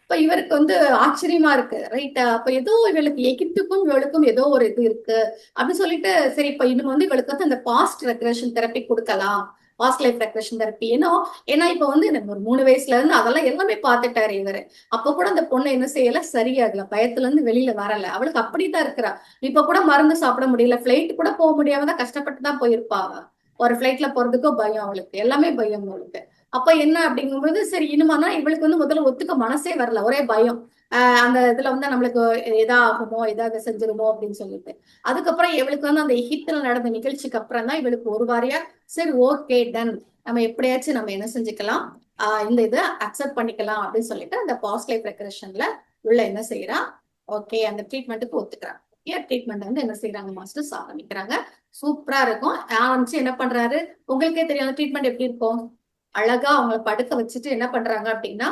இப்ப இவருக்கு வந்து ஆச்சரியமா இருக்கு, ரைட்டா? அப்ப ஏதோ இவளுக்கு எகிப்துக்கும் இவளுக்கும் ஏதோ ஒரு இது இருக்கு அப்படின்னு சொல்லிட்டு, சரி இப்ப இன்னும் வந்து இவளுக்கு வந்து அந்த பாஸ்ட் ரெக்ரெஷன் தெரப்பி கொடுக்கலாம், பாஸ்ட் லைஃப் ரெக்ரெஷன் தெரப்பி. ஏன்னா இப்ப வந்து எனக்கு ஒரு 3 வயசுல இருந்து அதெல்லாம் எல்லாமே பார்த்துட்டாரு இவரு. அப்ப கூட அந்த பொண்ணு என்ன செய்யல, சரியாகல, பயத்துல இருந்து வெளியில வரல, அவளுக்கு அப்படித்தான் இருக்கிறா. இப்ப கூட மருந்து சாப்பிட முடியல, பிளைட் கூட போக முடியாம தான் கஷ்டப்பட்டு தான் போயிருப்பா அவ. ஒரு பிளைட்ல போறதுக்கும் பயம் அவளுக்கு, எல்லாமே பயம் அவளுக்கு. அப்ப என்ன அப்படிங்கும்போது, சரி இனிமானா இவளுக்கு வந்து முதல்ல ஒத்துக்க மனசே வரல, ஒரே பயம். அந்த இதுல வந்து நம்மளுக்கு எதா ஆகுமோ, ஏதாவது செஞ்சிருமோ அப்படின்னு சொல்லிட்டு. அதுக்கப்புறம் இவளுக்கு வந்து அந்த எகிப்துல நடந்த நிகழ்ச்சிக்கு அப்புறம் தான் இவளுக்கு ஒரு வாரியா, சரி ஓகே டன், நம்ம எப்படியாச்சும் நம்ம என்ன செஞ்சுக்கலாம், இந்த இதை அக்செப்ட் பண்ணிக்கலாம் அப்படின்னு சொல்லிட்டு அந்த பாஸ்ட் லைஃப் ரெக்ரெஷன்ல உள்ள என்ன செய்யறா, ஓகே அந்த ட்ரீட்மெண்ட்டுக்கு ஒத்துக்கிறாங்க. ட்ரீட்மெண்ட் வந்து என்ன செய்யறாங்க, மாஸ்டர்ஸ் ஆரம்பிக்கிறாங்க. சூப்பரா இருக்கும். ஆரம்பிச்சு என்ன பண்றாரு, உங்களுக்கே தெரியும் அந்த ட்ரீட்மெண்ட் எப்படி இருக்கும். அழகா அவங்கள படுக்க வச்சுட்டு என்ன பண்றாங்க அப்படின்னா,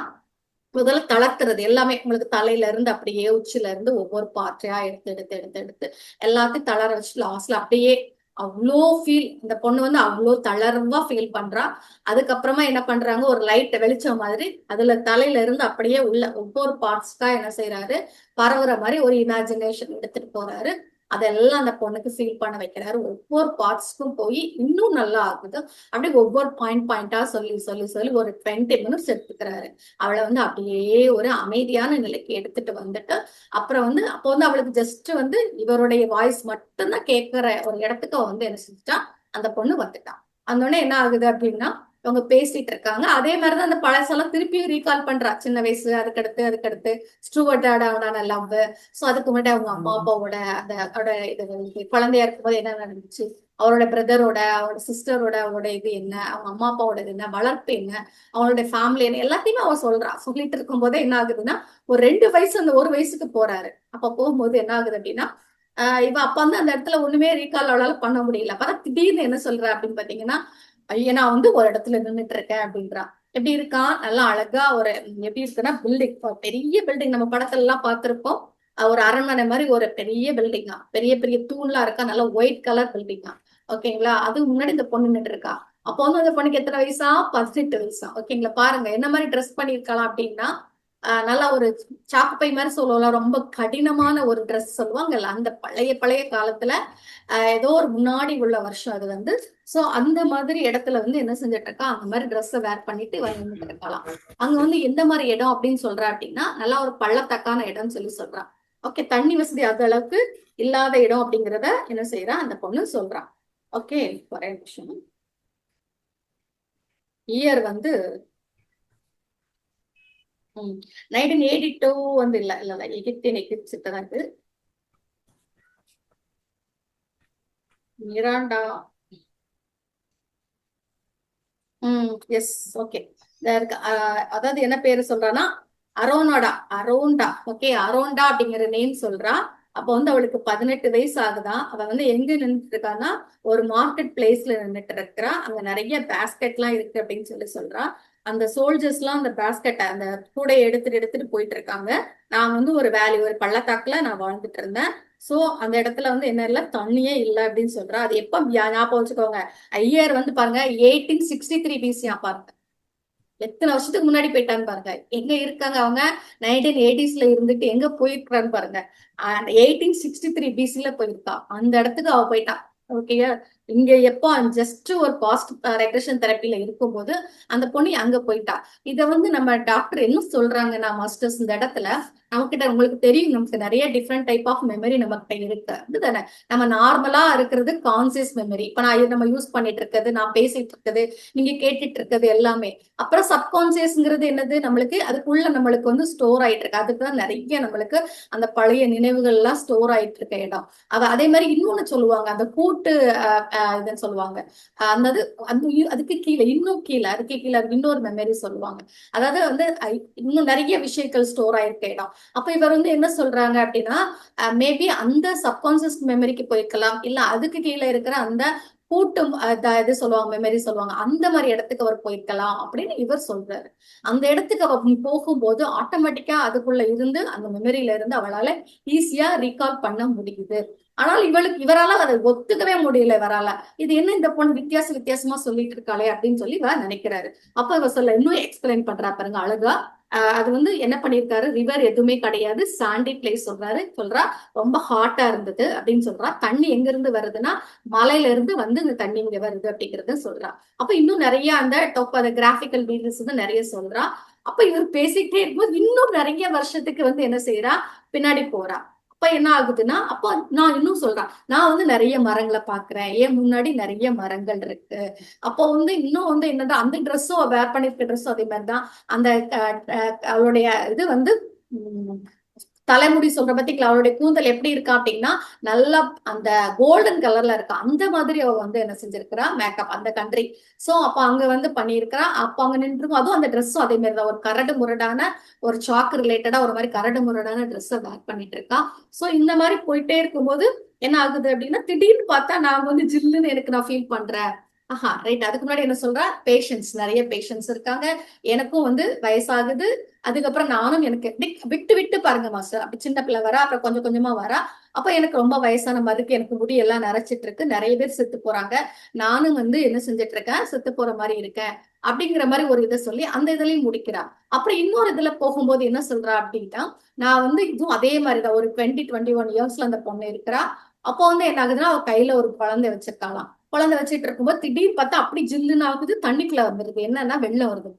முதல்ல தளர்த்துறது எல்லாமே, உங்களுக்கு தலையில இருந்து அப்படியே உச்சில இருந்து ஒவ்வொரு பாற்றையா எடுத்து எடுத்து எடுத்து எடுத்து எல்லாத்தையும் தளர வச்சு லாஸ்ட்ல அப்படியே அவ்வளோ ஃபீல், இந்த பொண்ணு வந்து அவ்வளோ தளர்வா ஃபீல் பண்றா. அதுக்கப்புறமா என்ன பண்றாங்க, ஒரு லைட் வெளிச்சம் மாதிரி அதுல தலையில இருந்து அப்படியே உள்ள ஒவ்வொரு பார்ட்ஸ்க்கா என்ன செய்யறாரு, பரவுற மாதிரி ஒரு இமேஜினேஷன் எடுத்துட்டு போறாரு. அதெல்லாம் அந்த பொண்ணுக்கு ஃபீல் பண்ண வைக்கிறாரு. ஒவ்வொரு பார்ட்ஸ்க்கும் போய் இன்னும் நல்லா ஆகுது. அப்படியே ஒவ்வொரு பாயிண்ட் பாயிண்டா சொல்லி சொல்லி சொல்லி ஒரு 20 மினிட்ஸ் எடுத்துக்கிறாரு. அவளை வந்து அப்படியே ஒரு அமைதியான நிலைக்கு எடுத்துட்டு வந்துட்டு, அப்புறம் வந்து அப்போ வந்து அவளுக்கு ஜஸ்ட் வந்து இவருடைய வாய்ஸ் மட்டும்தான் கேட்கிற ஒரு இடத்துக்கு அவ வந்து என்ன செஞ்சுட்டா, அந்த பொண்ணு வந்துட்டான். அந்த உடனே என்ன ஆகுது அப்படின்னா, இவங்க பேசிட்டு இருக்காங்க. அதே மாதிரிதான் அந்த பழசெல்லாம் திருப்பியும் ரீகால் பண்றா. சின்ன வயசு, அதுக்கடுத்து ஸ்டூவர்டான லவ். சோ அதுக்கு முன்னாடி அவங்க அம்மா அப்பாவோட அந்த அவரோட இது வந்து குழந்தையா இருக்கும்போது என்ன நடந்துச்சு, அவரோட பிரதரோட, அவரோட சிஸ்டரோட, அவரோட இது என்ன, அவங்க அம்மா அப்பாவோட இது என்ன, வளர்ப்பு என்ன, அவங்களுடைய ஃபேமிலி என்ன, எல்லாத்தையுமே அவ சொல்றா. சொல்லிட்டு இருக்கும் போதே என்ன ஆகுதுன்னா, ஒரு 2 வயசு அந்த 1 வயசுக்கு போறாரு. அப்ப போகும்போது என்ன ஆகுது அப்படின்னா, இவ அப்ப வந்து அந்த இடத்துல ஒண்ணுமே ரீகால் அவளால பண்ண முடியல. அப்பதான் திடீர்னு என்ன சொல்றா அப்படின்னு பாத்தீங்கன்னா, ஐயா நான் வந்து ஒரு இடத்துல நின்னுட்டு இருக்கேன் அப்படின்றான். எப்படி இருக்கான், நல்லா அழகா ஒரு எப்படி இருக்குன்னா பில்டிங், பெரிய பில்டிங், நம்ம படத்துல எல்லாம் பார்த்திருப்போம். ஒரு அரண்மனை மாதிரி ஒரு பெரிய பில்டிங்கா, பெரிய பெரிய தூண்லாம் இருக்கா, நல்லா ஒயிட் கலர் பில்டிங்கா. ஓகேங்களா? அதுக்கு முன்னாடி இந்த பொண்ணு நின்று இருக்கா. அப்போ வந்து அந்த பொண்ணுக்கு எத்தனை வயசா, 18 வயசா. ஓகேங்களா? பாருங்க என்ன மாதிரி ட்ரெஸ் பண்ணிருக்கலாம் அப்படின்னா, நல்லா ஒரு சாக்குப்பை மாதிரி சொல்லுவோம்ல, ரொம்ப கடினமான ஒரு ட்ரெஸ் சொல்லுவாங்கல்ல, அந்த பழைய பழைய காலத்துல ஏதோ ஒரு முன்னாடி உள்ள வருஷம் அது வந்து. சோ அந்த மாதிரி இடத்துல வந்து என்ன செஞ்சுட்டு இருக்கா, அந்த மாதிரி ட்ரெஸ் வேர் பண்ணிட்டு வந்துட்டு இருக்கலாம். அங்க வந்து எந்த மாதிரி இடம் அப்படின்னு சொல்றா அப்படின்னா, நல்லா ஒரு பள்ளத்தாக்கான இடம்னு சொல்லி சொல்றான். ஓகே, தண்ணி வசதி அந்த அளவுக்கு இல்லாத இடம் அப்படிங்கிறத என்ன செய்யறா அந்த பொண்ணு சொல்றான். ஓகே, ஒரே நிமிஷம். இயர் வந்து 1982 வந்து இல்ல இல்ல இல்ல, எகிப்தியன் எகிப்ஸ் தான் இது. மிராண்டா. எஸ். ஓகே. அதாவது என்ன பேரு சொல்றான்னா, அரோனோடா, அரோண்டா. ஓகே, அரோண்டா அப்படிங்கிற நேம் சொல்றா. அப்ப வந்து அவளுக்கு 18 வயசு ஆகுதான். அவ வந்து எங்க நின்றுட்டு இருக்கான்னா, ஒரு மார்க்கெட் பிளேஸ்ல நின்றுட்டு இருக்கிறா. அங்க நிறைய பேஸ்கெட் எல்லாம் இருக்கு அப்படின்னு சொல்லி சொல்றா. அந்த சோல்ஜர்ஸ் எல்லாம் அந்த பேஸ்கெட்டை அந்த கூடையை எடுத்துட்டு எடுத்துட்டு போயிட்டு இருக்காங்க. நான் வந்து ஒரு வேலி, ஒரு பள்ளத்தாக்குல நான் வாழ்ந்துட்டு இருந்தேன். சோ அந்த இடத்துல வந்து என்ன இல்ல, தண்ணியே இல்லை அப்படின்னு சொல்றா. அது எப்ப ஞாபகம் வச்சுக்கோங்க, ஐயர் வந்து பாருங்க 1863 பிசியா பாருங்க, எத்தனை வருஷத்துக்கு முன்னாடி போயிட்டான்னு பாருங்க. எங்க இருக்காங்க அவங்க, 1980ஸ்ல இருந்துட்டு எங்க போயிருக்கிறான்னு பாருங்க. 1863 பிசில போயிருக்கா, அந்த இடத்துக்கு அவ போயிட்டா. ஓகேயா? இங்க எப்போ ஜஸ்ட் ஒரு பாஸ்ட் ரெக்ரெஷன் தெரப்பில இருக்கும்போது அந்த பொண்ணு அங்க போயிட்டா. இத வந்து நம்ம டாக்டர் என்ன சொல்றாங்கன்னா, மாஸ்டர்ஸ் இந்த இடத்துல நமக்கிட்ட, உங்களுக்கு தெரியும் நமக்கு நிறைய டிஃப்ரெண்ட் டைப் ஆஃப் மெமரி நமக்கிட்ட இருக்கு அதுதானே. நம்ம நார்மலா இருக்கிறது கான்சியஸ் மெமரி. இப்ப நம்ம யூஸ் பண்ணிட்டு இருக்கிறது, நான் பேசிட்டு இருக்கிறது, நீங்க கேட்டுட்டு இருக்கிறது எல்லாமே. அப்புறம் சப்கான்சியஸ்ங்கிறது என்னது, நம்மளுக்கு அதுக்குள்ள நம்மளுக்கு வந்து ஸ்டோர் ஆயிட்டு இருக்கு. அதுக்குதான் நிறைய நம்மளுக்கு அந்த பழைய நினைவுகள் எல்லாம் ஸ்டோர் ஆயிட்டு இருக்க இடம். அதே மாதிரி இன்னொன்னு சொல்லுவாங்க, அந்த கூட்டு இதுன்னு சொல்லுவாங்க. அந்த அந்த அதுக்கு கீழே, இன்னும் கீழே, அதுக்கு கீழே இன்னொரு மெமரி சொல்லுவாங்க. அதாவது வந்து இன்னும் நிறைய விஷயங்கள் ஸ்டோர் ஆயிருக்க இடம். அப்ப இவர் வந்து என்ன சொல்றாங்க அப்படின்னா, மேபி அந்த சப்கான்சியஸ் மெமரிக்கு போயிருக்கலாம், இல்ல அதுக்கு கீழே இருக்கிற அந்த கூட்டும் இது சொல்லுவாங்க, மெமரி சொல்லுவாங்க, அந்த மாதிரி இடத்துக்கு அவர் போயிருக்கலாம் அப்படின்னு இவர் சொல்றாரு. அந்த இடத்துக்கு அவ போகும்போது ஆட்டோமேட்டிக்கா அதுக்குள்ள இருந்து அந்த மெமரியில இருந்து அவளால ஈஸியா ரீகால் பண்ண முடியுது ஆனால் இவரால அதை ஒத்துக்கவே முடியல இவரால. இது என்ன இந்த பொண்ணு வித்தியாசமா சொல்லிட்டு இருக்காளே அப்படின்னு சொல்லி இவர் நினைக்கிறாரு. அப்ப இவர் சொல்ல இன்னும் எக்ஸ்பிளைன் பண்றா பாருங்க அழகா. அது வந்து என்ன பண்ணிருக்காரு, ரிவர் எதுவுமே கிடையாது, சாண்டி பிளேஸ் சொல்றா. ரொம்ப ஹாட்டா இருந்தது அப்படின்னு சொல்றா. தண்ணி எங்க இருந்து வருதுன்னா மலையில இருந்து வந்து இந்த தண்ணி இங்க வருது அப்படிங்கறத சொல்றா. அப்ப இன்னும் நிறைய அந்த கிராபிக்கல் டீடைல்ஸ் வந்து நிறைய சொல்றா. அப்ப இவர் பேசிக்கிட்டே இருக்கும்போது இன்னும் நிறைய வருஷத்துக்கு வந்து என்ன செய்யறா, பின்னாடி போறா. அப்ப என்ன ஆகுதுன்னா, அப்ப நான் இன்னும் சொல்றேன், நான் வந்து நிறைய மரங்களை பாக்குறேன், ஏன் முன்னாடி நிறைய மரங்கள் இருக்கு. அப்போ வந்து இன்னும் வந்து என்னதான் அந்த ட்ரெஸ்ஸும் வேர் பண்ணிருக்க ட்ரெஸ்ஸும் அதே மாதிரிதான். அந்த அவளுடைய இது வந்து தலைமுடி சொல்ற பத்திங்களா, அவளுடைய கூந்தல் எப்படி இருக்கா அப்படின்னா நல்லா அந்த கோல்டன் கலர்ல இருக்கா. அந்த மாதிரி அவ வந்து என்ன செஞ்சிருக்கிறா, மேக்கப் அந்த கண்ட்ரி. சோ அப்ப அங்க வந்து பண்ணிருக்கிறா. அப்ப அங்க நின்று அதுவும் அந்த ட்ரெஸ்ஸும் அதே மாதிரி தான் ஒரு கரடு முரடான ஒரு சாக்கு ரிலேட்டடா ஒரு மாதிரி கரடு முரடான ட்ரெஸ்ஸை வேர் பண்ணிட்டு இருக்கா. சோ இந்த மாதிரி போயிட்டே இருக்கும்போது என்ன ஆகுது அப்படின்னா, திடீர்னு பார்த்தா நான் வந்து ஜில்லுன்னு எனக்கு நான் ஃபீல் பண்றேன். ஆஹா ரைட். அதுக்கு முன்னாடி என்ன சொல்றா, பேஷன்ஸ் நிறைய பேஷன்ஸ் இருக்காங்க, எனக்கும் வந்து வயசாகுது. அதுக்கப்புறம் நானும் எனக்கு விட்டு விட்டு பாருங்க மாஸ்டர், அப்படி சின்ன பிள்ளை வரா, அப்புறம் கொஞ்சம் கொஞ்சமா வரா. அப்ப எனக்கு ரொம்ப வயசான மாதிரிக்கு எனக்கு முடி எல்லாம் நரைச்சிட்டு இருக்கு, நிறைய பேர் செத்து போறாங்க, நானும் வந்து என்ன செஞ்சுட்டு இருக்கேன், செத்து போற மாதிரி இருக்கேன் அப்படிங்கிற மாதிரி ஒரு இதை சொல்லி அந்த இதுலயும் முடிக்கிறா. அப்புறம் இன்னொரு இதுல போகும்போது என்ன சொல்றா அப்படின்னா, நான் வந்து இதுவும் அதே மாதிரிதான் ஒரு 21 இயர்ஸ்ல அந்த பொண்ணு இருக்கிறா. அப்போ வந்து என்ன ஆகுதுன்னா, அவ கையில ஒரு குழந்தை வச்சிருக்காளாம். குழந்தை வச்சுட்டு இருக்கும்போது திடீர்னு பார்த்தா அப்படி ஜில்லுன்னு ஆகுது, தண்ணிக்குள்ள வந்துருது. என்னன்னா வெள்ளம் வருது.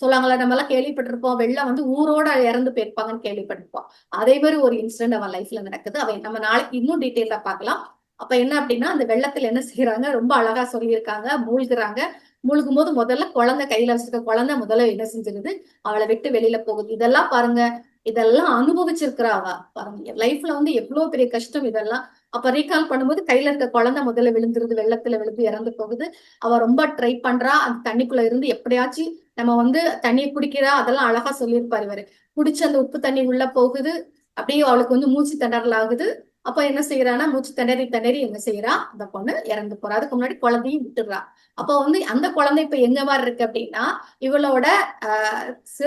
சொல்லுவாங்களா, நம்ம எல்லாம் கேள்விப்பட்டிருப்போம், வெள்ளம் வந்து ஊரோட இறந்து போயிருப்பாங்கன்னு கேள்விப்பட்டிருப்போம். அதே மாதிரி ஒரு இன்சிடென்ட் அவன் லைஃப்ல நடக்குது. அவன் நம்ம நாளைக்கு இன்னும் டீட்டெயிலா பார்க்கலாம். அப்ப என்ன அப்படின்னா, அந்த வெள்ளத்துல என்ன செய்யறாங்க, ரொம்ப அழகா சொல்லியிருக்காங்க, மூழ்குறாங்க. மூழ்கும் போது முதல்ல குழந்தை கையில வச்சிருக்க குழந்தை முதல்ல என்ன செஞ்சிருது, அவளை விட்டு வெளியில போகுது. இதெல்லாம் பாருங்க, இதெல்லாம் அனுபவிச்சிருக்கிறா அவ. பாருங்க லைஃப்ல வந்து எவ்வளவு பெரிய கஷ்டம் இதெல்லாம். அப்ப ரீகால் பண்ணும்போது கையில இருக்க குழந்தை முதல்ல விழுந்துருது, வெள்ளத்துல விழுந்து இறந்து போகுது. அவ ரொம்ப ட்ரை பண்றா, அந்த தண்ணிக்குள்ள இருந்து எப்படியாச்சும் நம்ம வந்து தண்ணியை குடிக்கிறா. அதெல்லாம் அழகா சொல்லியிருப்பாரு இவரு. குடிச்சு அந்த உப்பு தண்ணி உள்ள போகுது, அப்படியே அவளுக்கு வந்து மூச்சு திணறல் ஆகுது. அப்ப என்ன செய்யறான்னா, மூச்சு திணறி திணறி என்ன செய்யறா, அந்த பொண்ணு இறந்து போறா. அதுக்கு முன்னாடி குழந்தையும் விட்டுடுறா. அப்ப வந்து அந்த குழந்தை இப்ப எங்க மாதிரி இருக்கு அப்படின்னா, இவளோட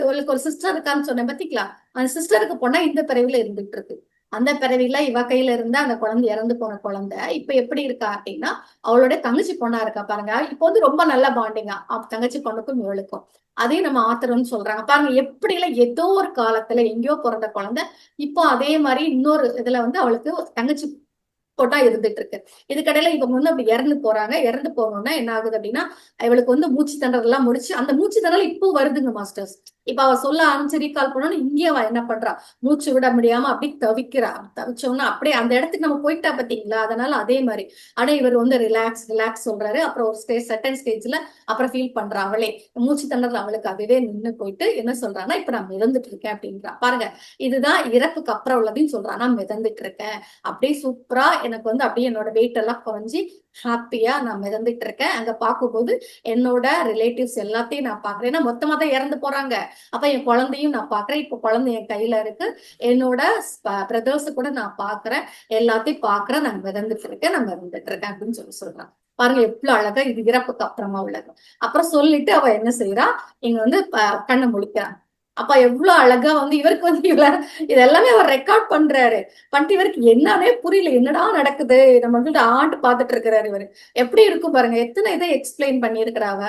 இவளுக்கு ஒரு சிஸ்டர் இருக்கான்னு சொன்னேன் பாத்தீங்களா, அந்த சிஸ்டருக்கு பொண்ணா இந்த பிறவில இருந்துட்டு இருக்கு. அந்த பிறவில இவ கையில இருந்த அந்த குழந்தை இறந்து போன குழந்தை இப்ப எப்படி இருக்கா அப்படின்னா, அவளோட தங்கச்சி பொண்ணா இருக்கா பாருங்க. இப்ப வந்து ரொம்ப நல்ல பாண்டிங்கா தங்கச்சி பொண்ணுக்கும் இவளுக்கும். அதையும் நம்ம ஆத்தரம்னு சொல்றாங்க பாருங்க. எப்படி எல்லாம் ஏதோ ஒரு காலத்துல எங்கேயோ பிறந்த குழந்தை இப்போ அதே மாதிரி இன்னொரு இதுல வந்து அவளுக்கு தங்கச்சி போட்டா இருந்துட்டு இருக்கு. இதுக்கடையில இவங்க வந்து அப்படி இறந்து போறாங்க. இறந்து போகணும்னா என்ன ஆகுது அப்படின்னா, இவளுக்கு வந்து மூச்சு திணறல் எல்லாம் முடிச்சு அந்த மூச்சு திணறல் இப்போ வருதுங்க மாஸ்டர்ஸ். இப்ப அவ சொல்ல ஆரம்பிச்சு ரீகால் பண்ணணும், இங்கே அவ என்ன பண்றா, மூச்சு விட முடியாம அப்படி தவிக்கிறா. தவிச்சோன்னா அப்படியே அந்த இடத்துக்கு நம்ம போயிட்டா பாத்தீங்களா. அதனால அதே மாதிரி ஆனா இவர் வந்து ரிலாக்ஸ் சொல்றாரு. அப்புறம் ஒரு செகண்ட் ஸ்டேஜ்ல அப்புறம் ஃபீல் பண்றா அவளே, மூச்சு திணறல் அவளுக்கு அதுவே நின்று போயிட்டு என்ன சொல்றான்னா, இப்ப நான் மிதந்துட்டு இருக்கேன் அப்படின்றா. பாருங்க, இதுதான் இறப்புக்கு அப்புறம் உள்ளதையும் சொல்றா, நான் மிதந்துட்டு இருக்கேன் அப்படியே சூப்பரா. எனக்கு வந்து அப்படியே என்னோட வெயிட் எல்லாம் குறைஞ்சி ஹாப்பியா நான் மிதந்துட்டு இருக்கேன். அங்க பார்க்கும்போது என்னோட ரிலேட்டிவ்ஸ் எல்லாத்தையும் நான் பாக்குறேன். ஏன்னா மொத்தமா தான் இறந்து போறாங்க. அப்ப என் குழந்தையும் நான் பாக்குறேன். இப்ப குழந்தை என் கையில இருக்கு. என்னோட பிரதர்ஸ் கூட நான் பாக்குறேன். எல்லாத்தையும் பாக்குறேன். நான் மிதந்துட்டு இருக்கேன், நான் மிதந்துட்டு இருக்கேன் அப்படின்னு சொல்றான். பாருங்க எவ்வளவு அழகா. இது இறப்புக்கு அப்புறமா உள்ளது. அப்புறம் சொல்லிட்டு அவ என்ன செய்யறா, இங்க வந்து கண்ணை முழிக்கிறான். அப்ப எவ்வளவு அழகா வந்து இவருக்கு வந்து இது எல்லாமே அவர் ரெக்கார்ட் பண்றாரு. பண்ணிட்டு இவருக்கு என்னன்னே புரியல, என்னடா நடக்குது, நம்ம வந்து ஆண்டு பாத்துட்டு இருக்கிறாரு இவரு. எப்படி இருக்கும் பாருங்க, எத்தனை இதை எக்ஸ்பிளைன் பண்ணியிருக்கிறாங்க.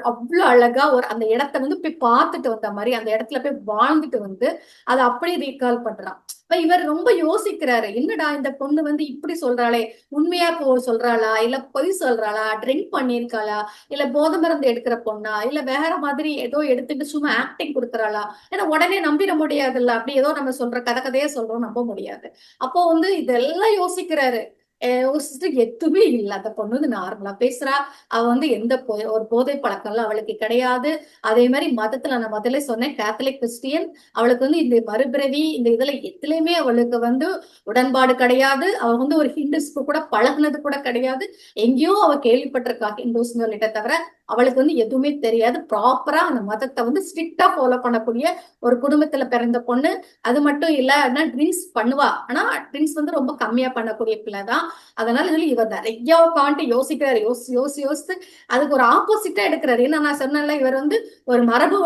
அவ்வளவு அழகா ஒரு அந்த இடத்த வந்து போய் பார்த்துட்டு வந்த மாதிரி அந்த இடத்துல போய் வாழ்ந்துட்டு வந்து அதை அப்படியே ரீகால் பண்றான். இப்ப இவர் ரொம்ப யோசிக்கிறாரு, என்னடா இந்த பொண்ணு வந்து இப்படி சொல்றாளே, உண்மையா சொல்றாளா, இல்ல பொய் சொல்றாளா, ட்ரிங்க் பண்ணிருக்காளா, இல்ல போதை மருந்து எடுக்கிற பொண்ணா, இல்ல வேற மாதிரி ஏதோ எடுத்துட்டு சும்மா ஆக்டிங் கொடுக்குறாளா. ஏன்னா உடனே நம்பிட முடியாதுல்ல, அப்படி ஏதோ நம்ம சொல்ற கதையே சொல்றோம், நம்ப முடியாது. அப்போ வந்து இதெல்லாம் யோசிக்கிறாரு. எதுவுமே இல்ல, அந்த பொண்ணு வந்து நார்மலா பேசுறா. அவ வந்து எந்த ஒரு போதை பழக்கம்லாம் அவளுக்கு கிடையாது. அதே மாதிரி மதத்துல நான் முதல்ல சொன்னேன், கேத்தலிக் கிறிஸ்டியன். அவளுக்கு வந்து இந்த மறுபிறவி இந்த இதுல எதுலையுமே அவளுக்கு வந்து உடன்பாடு கிடையாது. அவ வந்து ஒரு ஹிந்துஸ்க்கு கூட பழகுனது கூட கிடையாது. எங்கேயோ அவ கேள்விப்பட்டிருக்கா ஹிந்துஸ் சொல்லிட்ட தவிர அவளுக்கு வந்து எதுவுமே தெரியாது. ப்ராப்பரா அந்த மதத்தை வந்து ஸ்ட்ரிக்டா ஃபாலோ பண்ணக்கூடிய ஒரு குடும்பத்துல பிறந்த பொண்ணு. அது மட்டும் இல்ல, ஆனா ட்ரிங்க்ஸ் பண்ணுவா. ஆனா ட்ரிங்க்ஸ் வந்து ரொம்ப கம்மியா பண்ணக்கூடிய பிள்ளைதான். அதனால இதுல இவர் நிறைய காண்டி யோசிக்கிறாரு. யோசித்து அதுக்கு ஒரு ஆப்போசிட்டா எடுக்கிறாரு. ஏன்னா நான் சொன்னேன்ல, இவர் வந்து ஒரு மரபு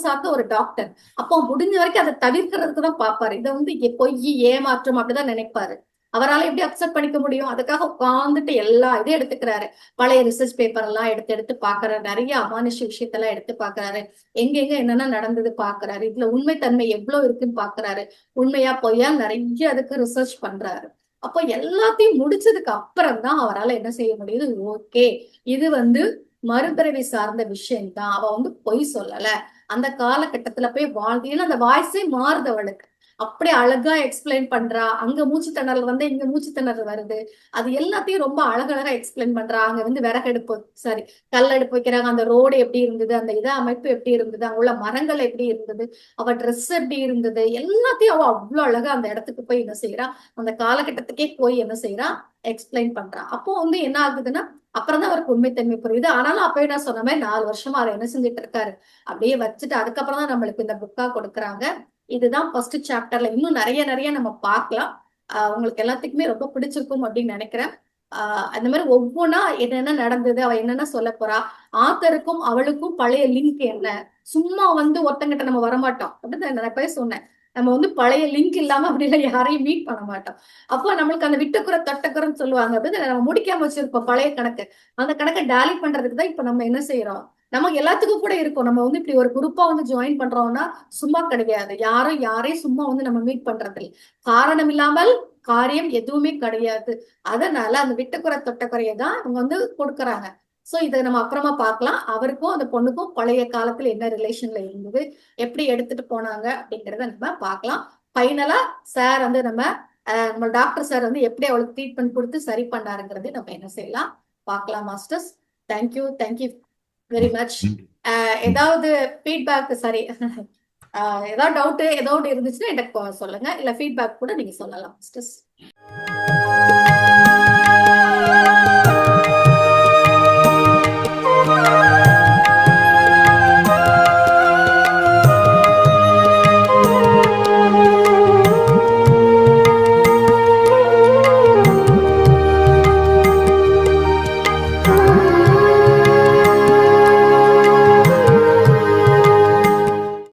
சார்ந்த ஒரு டாக்டர். அப்போ முடிஞ்ச வரைக்கும் அதை தவிர்க்கிறதுக்கு தான் பார்ப்பாரு. இதை வந்து பொய் ஏமாற்றம் அப்படிதான் நினைப்பாரு. அவரால் எப்படி அக்செப்ட் பண்ணிக்க முடியும்? அதுக்காக உட்கார்ந்துட்டு எல்லா இதையும் எடுத்துக்கிறாரு. பழைய ரிசர்ச் பேப்பர் எல்லாம் எடுத்து எடுத்து பாக்குறாரு. நிறைய அமானுஷ விஷயத்தெல்லாம் எடுத்து பாக்குறாரு. எங்கெங்க என்னென்ன நடந்தது பாக்குறாரு. இதுல உண்மைத்தன்மை எவ்வளவு இருக்குன்னு பாக்குறாரு. உண்மையா பொய்யா நிறைய அதுக்கு ரிசர்ச் பண்றாரு. அப்போ எல்லாத்தையும் முடிச்சதுக்கு அப்புறம் தான் அவரால் என்ன செய்ய முடியுது? ஓகே, இது வந்து மறுபிறவி சார்ந்த விஷயம் தான். அவ வந்து பொய் சொல்லல. அந்த காலகட்டத்துல போய் வாழ்ந்தீங்கன்னா அந்த வாய்ஸே மாறுது அவளுக்கு. அப்படி அழகா எக்ஸ்பிளைன் பண்றா. அங்க மூச்சு திணறல் வந்து இங்க மூச்சு திணறல் வருது. அது எல்லாத்தையும் ரொம்ப அழகழகா எக்ஸ்பிளைன் பண்றா. அங்க வந்து விறகடுப்பு, சாரி, கல்லடுப்பு வைக்கிறாங்க. அந்த ரோடு எப்படி இருந்தது, அந்த இத அமைப்பு எப்படி இருந்தது, அங்க உள்ள மரங்கள் எப்படி இருந்தது, அவ ட்ரெஸ் எப்படி இருந்தது, எல்லாத்தையும் அவ அவ்வளவு அழகா அந்த இடத்துக்கு போய் என்ன செய்யறா, அந்த காலகட்டத்துக்கே போய் என்ன செய்யறா, எக்ஸ்பிளைன் பண்றா. அப்போ வந்து என்ன ஆகுதுன்னா, அப்புறம் தான் அவருக்கு உண்மைத்தன்மை புரியுது. ஆனாலும் அப்பயே நான் சொன்ன மாதிரி 4 வருஷமா அவர் என்ன செஞ்சுட்டு இருக்காரு, அப்படியே வச்சுட்டு அதுக்கப்புறம் தான் நம்மளுக்கு இந்த புக்கா கொடுக்குறாங்க. இதுதான் ஃபர்ஸ்ட் சாப்டர்ல. இன்னும் நிறைய நிறைய நம்ம பார்க்கலாம். உங்களுக்கு எல்லாத்துக்குமே ரொம்ப பிடிச்சிருக்கும் அப்படின்னு நினைக்கிறேன். அந்த மாதிரி ஒவ்வொன்னா என்னென்ன நடந்தது, அவ என்னென்ன சொல்ல போறா, ஆத்தருக்கும் அவளுக்கும் பழைய லிங்க் என்ன, சும்மா வந்து ஒருத்தங்கிட்ட நம்ம வரமாட்டோம் அப்படின்னு நான் நிறைய சொன்னேன். நம்ம வந்து பழைய லிங்க் இல்லாம அப்படிலாம் யாரையும் மீட் பண்ண மாட்டோம். அப்போ நம்மளுக்கு அந்த விட்டுக்குறை தொட்டக்குறைன்னு சொல்லுவாங்க அப்படின்னு நம்ம முடிக்காம வச்சிருப்போம் பழைய கணக்கு. அந்த கணக்கை டேலி பண்றதுக்கு தான் இப்ப நம்ம என்ன செய்யறோம், நம்ம எல்லாத்துக்கும் கூட இருக்கும். நம்ம வந்து இப்படி ஒரு குரூப்பா வந்து ஜாயின் பண்றோம்னா சும்மா கிடையாது. யாரும் யாரையும் சும்மா வந்து நம்ம மீட் பண்றது இல்லை. காரணம் இல்லாமல் காரியம் எதுவுமே கிடையாது. அதனால அந்த விட்டுக்குறை தொட்டக்குறையை தான் அவங்க வந்து கொடுக்குறாங்க. சோ இதை நம்ம அப்புறமா பார்க்கலாம். அவருக்கும் அந்த பொண்ணுக்கும் பழைய காலத்துல என்ன ரிலேஷன்ல இருந்தது, எப்படி எடுத்துட்டு போனாங்க அப்படிங்கறத நம்ம பார்க்கலாம். ஃபைனலா சார் வந்து நம்ம டாக்டர் சார் வந்து எப்படி அவளுக்கு ட்ரீட்மெண்ட் கொடுத்து சரி பண்ணாருங்கிறது நம்ம என்ன செய்யலாம் பார்க்கலாம் masters. Thank you, thank you very much. ஏதாவது ஃபீட்பேக், சாரி, ஏதாவது டவுட் ஏதாவது இருந்துச்சுன்னா எனக்கு சொல்லுங்க. இல்ல ஃபீட்பேக் கூட நீங்க சொல்லலாம் மாஸ்டர்ஸ்.